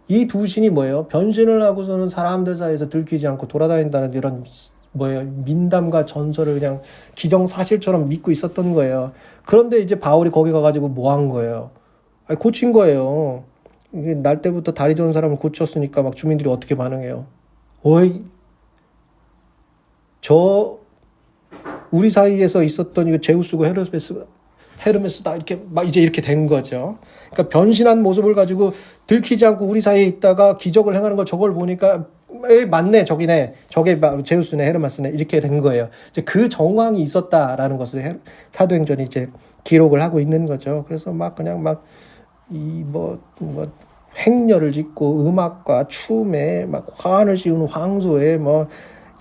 이 두 신이 뭐예요? 변신을 하고서는 사람들 사이에서 들키지 않고 돌아다닌다는 이런 뭐예요? 민담과 전설을 그냥 기정사실처럼 믿고 있었던 거예요. 그런데 이제 바울이 거기 가가지고 뭐 한 거예요? 아니, 고친 거예요. 이게 날 때부터 다리 저는 사람을 고쳤으니까 막 주민들이 어떻게 반응해요? 어이, 저 우리 사이에서 있었던 이거 제우스고 헤르메스다 이렇게 막 이제 이렇게 된 거죠. 그러니까 변신한 모습을 가지고 들키지 않고 우리 사이에 있다가 기적을 행하는 거 저걸 보니까 에이, 맞네 저기네 저게 제우스네 헤르메스네 이렇게 된 거예요. 이제 그 정황이 있었다라는 것을 사도행전이 이제 기록을 하고 있는 거죠. 그래서 막 그냥 막 이 뭐 행렬을 짓고 음악과 춤에 막 화환을 씌우는 황소에 뭐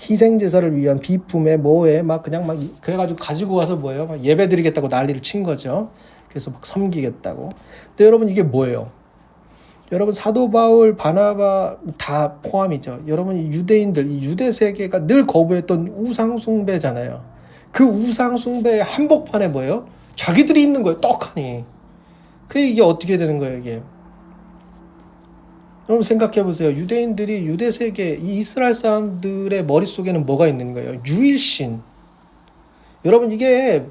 희생제사를 위한 비품에 뭐에 막 그냥 막 그래가지고 가지고 와서 뭐예요? 막 예배 드리겠다고 난리를 친 거죠. 그래서 막 섬기겠다고. 근데 여러분 이게 뭐예요? 여러분 사도 바울, 바나바 다 포함이죠. 여러분 유대인들, 이 유대 세계가 늘 거부했던 우상 숭배잖아요. 그 우상 숭배의 한복판에 뭐예요? 자기들이 있는 거예요. 떡하니. 그게 이게 어떻게 되는 거예요, 이게? 여러분 생각해 보세요. 유대인들이 유대 세계 이 이스라엘 사람들의 머릿속에는 뭐가 있는 거예요? 유일신. 여러분 이게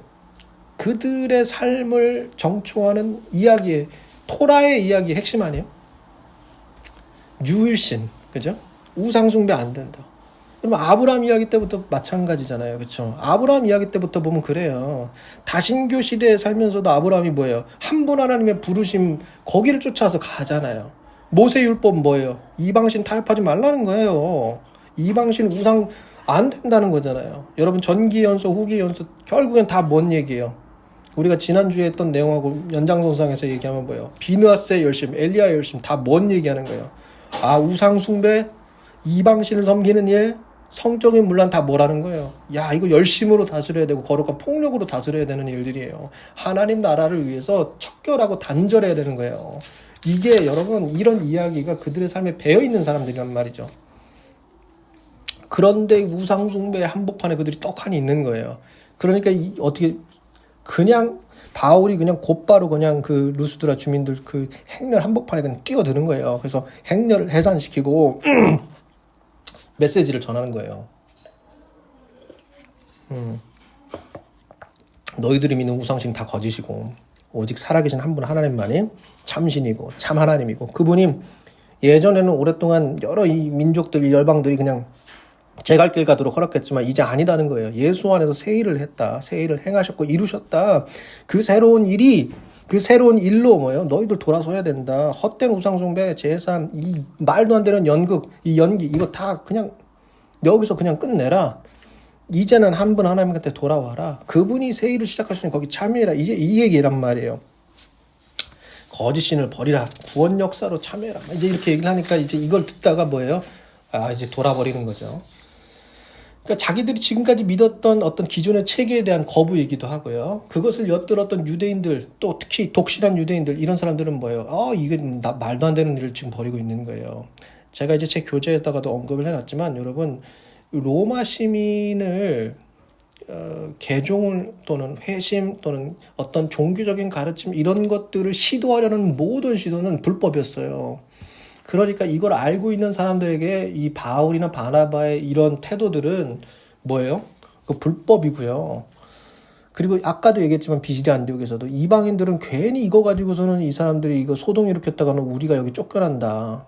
그들의 삶을 정초하는 이야기의 토라의 이야기의 핵심 아니에요? 유일신. 그죠? 우상 숭배 안 된다. 그럼 아브라함 이야기 때부터 마찬가지잖아요. 그렇죠? 아브라함 이야기 때부터 보면 그래요. 다신교 시대에 살면서도 아브라함이 뭐예요? 한 분 하나님의 부르심 거기를 쫓아서 가잖아요. 모세율법 뭐예요? 이방신 타협하지 말라는 거예요. 이방신 우상 안 된다는 거잖아요. 여러분 전기연소 후기연소 결국엔 다 뭔 얘기예요? 우리가 지난주에 했던 내용하고 연장선상에서 얘기하면 뭐예요? 비느하스의 열심, 엘리야의 열심 다 뭔 얘기하는 거예요? 아, 우상 숭배, 이방신을 섬기는 일, 성적인 문란 다 뭐라는 거예요? 야, 이거 열심으로 다스려야 되고 거룩한 폭력으로 다스려야 되는 일들이에요. 하나님 나라를 위해서 척결하고 단절해야 되는 거예요. 이게 여러분 이런 이야기가 그들의 삶에 배어있는 사람들이란 말이죠. 그런데 우상 숭배의 한복판에 그들이 떡하니 있는 거예요. 그러니까 어떻게 그냥 바울이 그냥 곧바로 그냥 그 루스드라 주민들 그 행렬 한복판에 그냥 뛰어드는 거예요. 그래서 행렬을 해산시키고 메시지를 전하는 거예요. 너희들이 믿는 우상신 다 거짓이고 오직 살아계신 한 분 하나님만이 참신이고 참 하나님이고 그분이 예전에는 오랫동안 여러 이 민족들 이 열방들이 그냥 제 갈 길 가도록 허락했지만 이제 아니다는 거예요. 예수 안에서 새 일을 했다. 새 일을 행하셨고 이루셨다. 그 새로운 일로 뭐예요? 너희들 돌아서야 된다. 헛된 우상숭배, 제사, 이 말도 안 되는 연극, 이 연기 이거 다 그냥 여기서 그냥 끝내라. 이제는 한 분 하나님한테 돌아와라. 그분이 새 일을 시작하시니 거기 참여해라. 이제 이 얘기란 말이에요. 거짓신을 버리라. 구원 역사로 참여해라. 이제 이렇게 얘기를 하니까 이제 이걸 듣다가 뭐예요? 아, 이제 돌아버리는 거죠. 그러니까 자기들이 지금까지 믿었던 어떤 기존의 체계에 대한 거부이기도 하고요. 그것을 엿들었던 유대인들, 또 특히 독실한 유대인들, 이런 사람들은 뭐예요? 이게 말도 안 되는 일을 지금 벌이고 있는 거예요. 제가 이제 제 교재에다가도 언급을 해놨지만, 여러분, 로마 시민을 개종을 또는 회심 또는 어떤 종교적인 가르침 이런 것들을 시도하려는 모든 시도는 불법이었어요. 그러니까 이걸 알고 있는 사람들에게 이 바울이나 바나바의 이런 태도들은 뭐예요? 그 불법이고요. 그리고 아까도 얘기했지만 비시리 안디옥에서도 이방인들은 괜히 이거 가지고서는 이 사람들이 이거 소동 일으켰다가는 우리가 여기 쫓겨난다.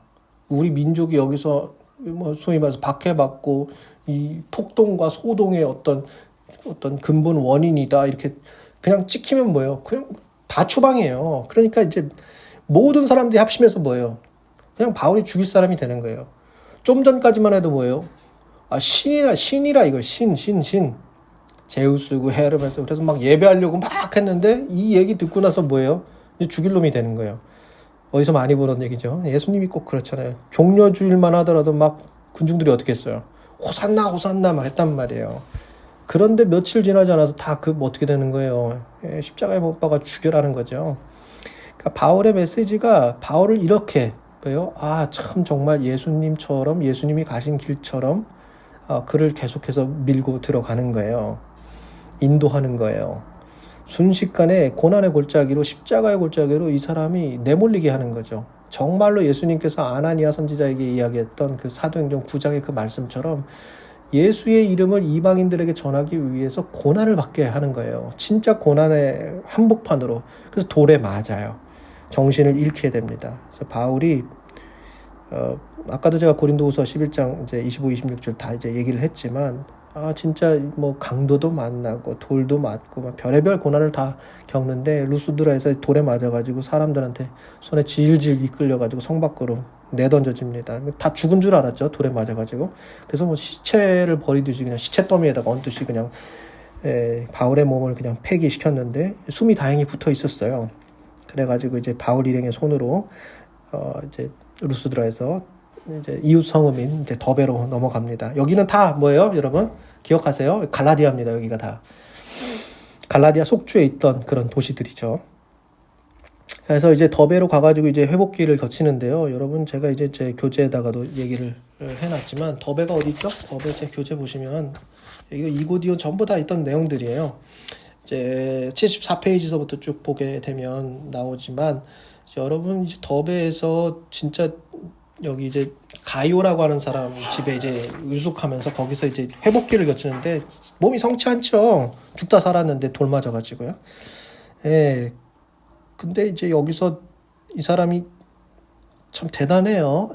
우리 민족이 여기서 뭐 소위 말해서 박해받고 이 폭동과 소동의 어떤 근본 원인이다. 이렇게 그냥 찍히면 뭐예요? 그냥 다 추방이에요. 그러니까 이제 모든 사람들이 합심해서 뭐예요? 그냥 바울이 죽일 사람이 되는 거예요. 좀 전까지만 해도 뭐예요? 신이라 이거 신. 제우스고 헤르메스. 그래서 막 예배하려고 막 했는데 이 얘기 듣고 나서 뭐예요? 이제 죽일 놈이 되는 거예요. 어디서 많이 보던 얘기죠. 예수님이 꼭 그렇잖아요. 종려주일만 하더라도 막 군중들이 어떻게 했어요? 호산나 호산나 막 했단 말이에요. 그런데 며칠 지나지 않아서 다 뭐 어떻게 되는 거예요? 십자가에 못 박아 죽여라는 거죠. 그러니까 바울의 메시지가 바울을 이렇게 뭐요? 참 정말 예수님처럼 예수님이 가신 길처럼 그를 계속해서 밀고 들어가는 거예요. 인도하는 거예요. 순식간에 고난의 골짜기로 십자가의 골짜기로 이 사람이 내몰리게 하는 거죠. 정말로 예수님께서 아나니아 선지자에게 이야기했던 그 사도행전 9장의 그 말씀처럼 예수의 이름을 이방인들에게 전하기 위해서 고난을 받게 하는 거예요. 진짜 고난의 한복판으로. 그래서 돌에 맞아요. 정신을 잃게 됩니다. 그래서 바울이 아까도 제가 고린도후서 11장 이제 25, 26절 다 이제 얘기를 했지만 진짜 뭐 강도도 만나고 돌도 맞고 막 별의별 고난을 다 겪는데 루스드라에서 돌에 맞아가지고 사람들한테 손에 질질 이끌려가지고 성 밖으로 내던져집니다. 다 죽은 줄 알았죠. 돌에 맞아가지고. 그래서 뭐 시체를 버리듯이 그냥 시체 더미에다가 얹듯이 그냥 바울의 몸을 그냥 폐기시켰는데 숨이 다행히 붙어 있었어요. 그래가지고 이제 바울 일행의 손으로 이제 루스드라에서 이제 이웃 성읍인 이제 더베로 넘어갑니다. 여기는 다 뭐예요, 여러분? 기억하세요? 갈라디아입니다. 여기가 다 갈라디아 속주에 있던 그런 도시들이죠. 그래서 이제 더베로 가가지고 이제 회복기를 거치는데요. 여러분 제가 이제 제 교재에다가도 얘기를 해놨지만 더베가 어디 있죠? 더베 제 교재 보시면 이거 이고디온 전부 다 있던 내용들이에요. 이제 74페이지서부터 쭉 보게 되면 나오지만 여러분 이제 더베에서 진짜 여기 이제 가이오라고 하는 사람 집에 이제 유숙하면서 거기서 이제 회복기를 거치는데 몸이 성치 않죠. 죽다 살았는데 돌 맞아가지고요. 근데 이제 여기서 이 사람이 참 대단해요.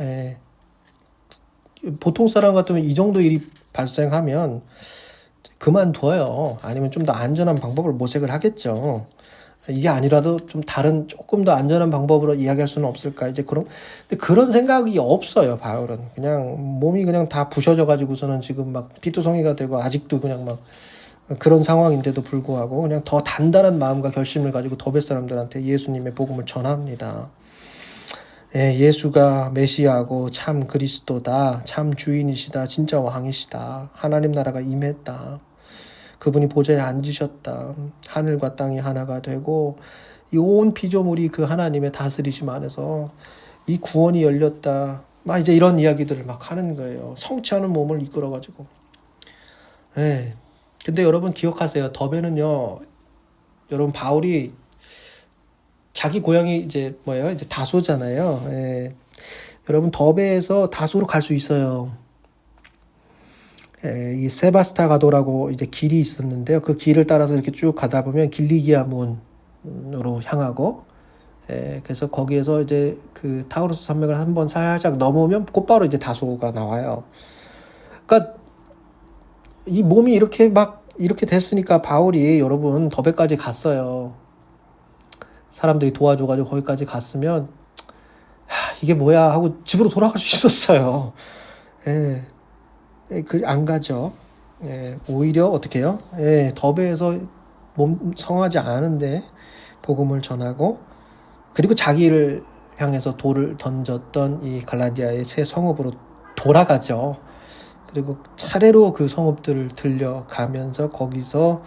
보통 사람 같으면 이 정도 일이 발생하면 그만둬요. 아니면 좀 더 안전한 방법을 모색을 하겠죠. 이게 아니라도 좀 다른 조금 더 안전한 방법으로 이야기할 수는 없을까? 이제 근데 그런 생각이 없어요. 바울은 그냥 몸이 그냥 다 부셔져 가지고서는 지금 막 피투성이가 되고 아직도 그냥 막 그런 상황인데도 불구하고 그냥 더 단단한 마음과 결심을 가지고 더베 사람들한테 예수님의 복음을 전합니다. 예수가 메시아고 참 그리스도다, 참 주인이시다, 진짜 왕이시다, 하나님 나라가 임했다. 그분이 보좌에 앉으셨다. 하늘과 땅이 하나가 되고 이 온 피조물이 그 하나님의 다스리심 안에서 이 구원이 열렸다. 막 이제 이런 이야기들을 막 하는 거예요. 성치 않은 몸을 이끌어가지고. 근데 여러분 기억하세요. 더베는요. 여러분 바울이 자기 고향이 이제 뭐예요? 이제 다소잖아요. 여러분 더베에서 다소로 갈 수 있어요. 이 세바스타가도라고 이제 길이 있었는데요. 그 길을 따라서 이렇게 쭉 가다 보면 길리기아 문으로 향하고, 그래서 거기에서 이제 그 타우루스 산맥을 한번 살짝 넘으면 곧바로 이제 다소가 나와요. 그러니까 이 몸이 이렇게 됐으니까 바울이 여러분 더베까지 갔어요. 사람들이 도와줘가지고 거기까지 갔으면 이게 뭐야 하고 집으로 돌아갈 수 있었어요. 안 가죠. 오히려 어떻게 해요? 더베에서 성하지 않은데 복음을 전하고 그리고 자기를 향해서 돌을 던졌던 이 갈라디아의 새 성읍으로 돌아가죠. 그리고 차례로 그 성읍들을 들려가면서 거기서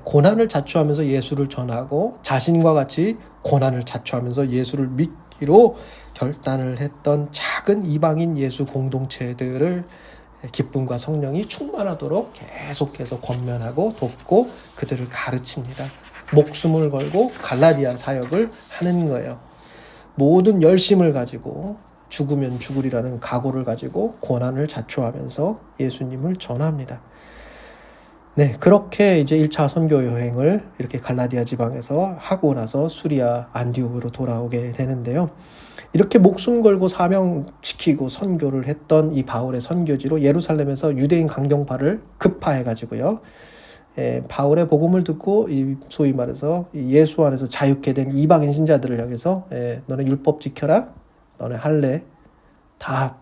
고난을 자초하면서 예수를 전하고 자신과 같이 고난을 자초하면서 예수를 믿기로 결단을 했던 작은 이방인 예수 공동체들을 기쁨과 성령이 충만하도록 계속해서 권면하고 돕고 그들을 가르칩니다. 목숨을 걸고 갈라디아 사역을 하는 거예요. 모든 열심을 가지고 죽으면 죽으리라는 각오를 가지고 고난을 자초하면서 예수님을 전합니다. 그렇게 이제 1차 선교 여행을 이렇게 갈라디아 지방에서 하고 나서 수리아 안디옥으로 돌아오게 되는데요. 이렇게 목숨 걸고 사명시키고 선교를 했던 이 바울의 선교지로 예루살렘에서 유대인 강경파를 급파해가지고요. 바울의 복음을 듣고 소위 말해서 예수 안에서 자유케 된 이방인 신자들을 향해서 너네 율법 지켜라, 너네 할례 다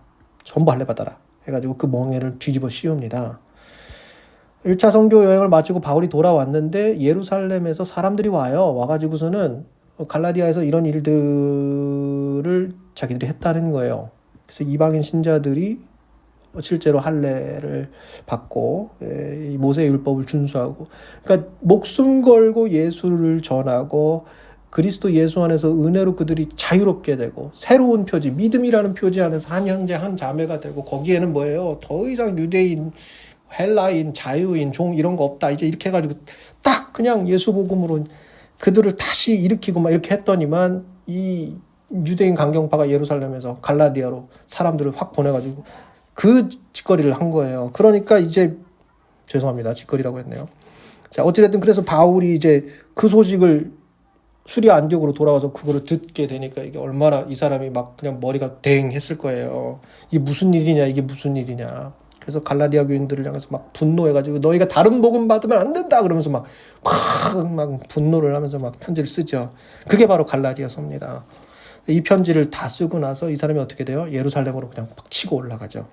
전부 할례 받아라 해가지고 그 멍에를 뒤집어 씌웁니다. 1차 선교 여행을 마치고 바울이 돌아왔는데 예루살렘에서 사람들이 와가지고서는 갈라디아에서 이런 일들을 자기들이 했다는 거예요. 그래서 이방인 신자들이 실제로 할례를 받고 이 모세의 율법을 준수하고, 그러니까 목숨 걸고 예수를 전하고 그리스도 예수 안에서 은혜로 그들이 자유롭게 되고 새로운 표지, 믿음이라는 표지 안에서 한 형제 한 자매가 되고, 거기에는 뭐예요? 더 이상 유대인, 헬라인, 자유인, 종 이런 거 없다. 이제 이렇게 해가지고 딱 그냥 예수 복음으로 그들을 다시 일으키고 막 이렇게 했더니만 이 유대인 강경파가 예루살렘에서 갈라디아로 사람들을 확 보내가지고 그 짓거리를 한 거예요. 그러니까 이제 죄송합니다. 짓거리라고 했네요. 자, 어찌됐든 그래서 바울이 이제 그 소식을 수리아 안디옥으로 돌아와서 그거를 듣게 되니까 이게 얼마나 이 사람이 막 그냥 머리가 댕했을 거예요. 이게 무슨 일이냐, 이게 무슨 일이냐. 그래서 갈라디아 교인들을 향해서 막 분노해가지고 너희가 다른 복음 받으면 안 된다 그러면서 막 분노를 하면서 막 편지를 쓰죠. 그게 바로 갈라디아서입니다. 이 편지를 다 쓰고 나서 이 사람이 어떻게 돼요? 예루살렘으로 그냥 팍 치고 올라가죠.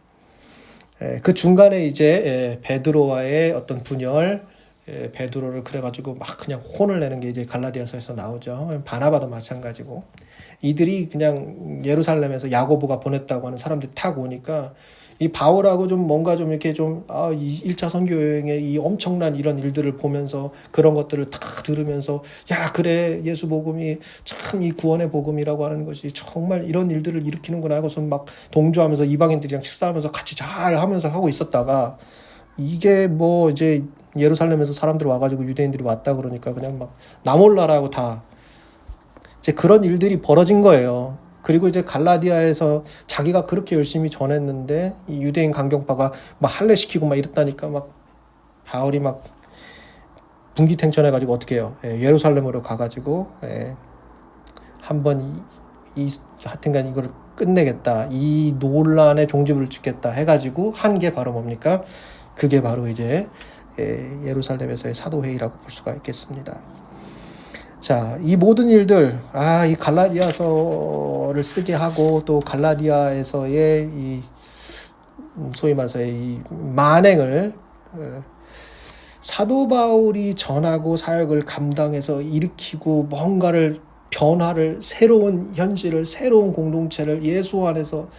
그 중간에 이제 베드로와의 어떤 분열, 베드로를 그래가지고 막 그냥 혼을 내는 게 이제 갈라디아서에서 나오죠. 바나바도 마찬가지고, 이들이 그냥 예루살렘에서 야고보가 보냈다고 하는 사람들이 타고 오니까 이 바울하고 좀 뭔가 좀 이렇게 좀 이 1차 선교 여행의 이 엄청난 이런 일들을 보면서 그런 것들을 다 들으면서, 야 그래 예수 복음이 참 이 구원의 복음이라고 하는 것이 정말 이런 일들을 일으키는구나 하고서 막 동조하면서 이방인들이랑 식사하면서 같이 잘 하면서 하고 있었다가, 이게 뭐 이제 예루살렘에서 사람들 와가지고 유대인들이 왔다 그러니까 그냥 막 나 몰라라고 다 이제 그런 일들이 벌어진 거예요. 그리고 이제 갈라디아에서 자기가 그렇게 열심히 전했는데 이 유대인 강경파가 막 할례시키고 막 이랬다니까 막 바울이 막 분기탱천해가지고 어떻게 해요? 예루살렘으로 가가지고 한번 하여튼간 이걸 끝내겠다, 이 논란의 종지부를 찍겠다 해가지고 한 게 바로 뭡니까? 그게 바로 이제 예루살렘에서의 사도회의라고 볼 수가 있겠습니다. 자, 이 모든 일들, 이 갈라디아서를 쓰게 하고 또 갈라디아에서의 이 소위 말해서의 이 만행을 사도 바울이 전하고 사역을 감당해서 일으키고 뭔가를 변화를, 새로운 현실을, 새로운 공동체를 예수 안에서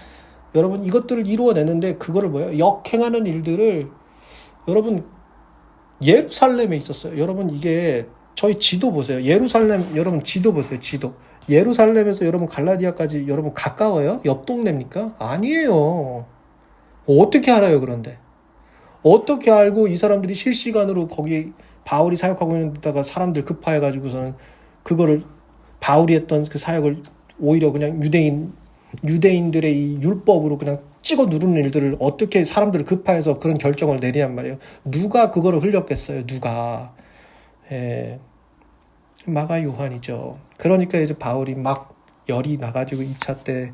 여러분 이것들을 이루어내는데, 그거를 뭐예요? 역행하는 일들을 여러분 예루살렘에 있었어요. 여러분 이게 저희 지도 보세요. 예루살렘, 여러분 지도 보세요. 지도. 예루살렘에서 여러분 갈라디아까지 여러분 가까워요? 옆 동네입니까? 아니에요. 어떻게 알아요? 그런데 어떻게 알고 이 사람들이 실시간으로 거기 바울이 사역하고 있는 데다가 사람들 급파해가지고서는 그거를 바울이 했던 그 사역을 오히려 그냥 유대인들의 이 율법으로 그냥 찍어 누르는 일들을 어떻게 사람들을 급파해서 그런 결정을 내리냔 말이에요. 누가 그거를 흘렸겠어요? 누가? 마가 요한이죠. 그러니까 이제 바울이 막 열이 나가지고 2차 때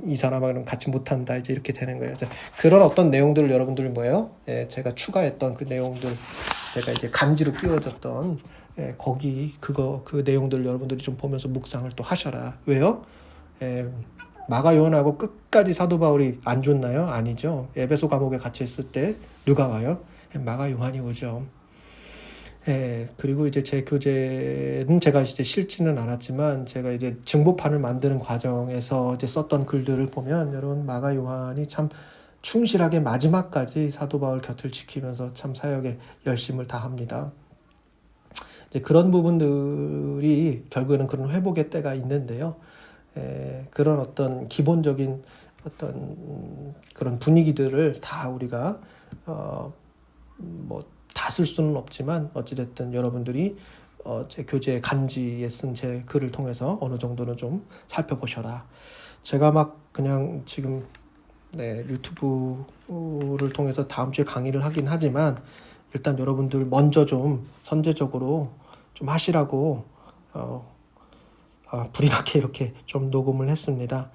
이 사람하고는 같이 못한다 이제 이렇게 되는 거예요. 그런 어떤 내용들을 여러분들이 뭐예요? 제가 추가했던 그 내용들, 제가 이제 간지로 끼워줬던 거기 그 내용들을 여러분들이 좀 보면서 묵상을 또 하셔라. 왜요? 마가 요한하고 끝까지 사도 바울이 안 줬나요? 아니죠. 에베소 감옥에 같이 있을 때 누가 와요? 마가 요한이 오죠. 그리고 이제 제 교재는 제가 이제 실지는 않았지만 제가 이제 증보판을 만드는 과정에서 이제 썼던 글들을 보면 여러분 마가 요한이 참 충실하게 마지막까지 사도 바울 곁을 지키면서 참 사역에 열심을 다합니다. 이제 그런 부분들이 결국에는 그런 회복의 때가 있는데요. 그런 어떤 기본적인 어떤 그런 분위기들을 다 우리가 다 쓸 수는 없지만 어찌됐든 여러분들이 제 교재 간지에 쓴 제 글을 통해서 어느 정도는 좀 살펴보셔라. 제가 막 그냥 지금 유튜브를 통해서 다음 주에 강의를 하긴 하지만 일단 여러분들 먼저 좀 선제적으로 좀 하시라고 불이 나게 이렇게 좀 녹음을 했습니다.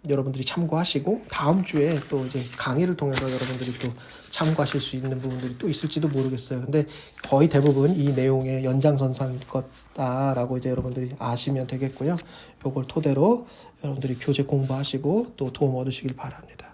여러분들이 참고하시고 다음 주에 또 이제 강의를 통해서 여러분들이 또 참고하실 수 있는 부분들이 또 있을지도 모르겠어요. 근데 거의 대부분 이 내용의 연장선상일 거다라고 이제 여러분들이 아시면 되겠고요. 이걸 토대로 여러분들이 교재 공부하시고 또 도움 얻으시길 바랍니다.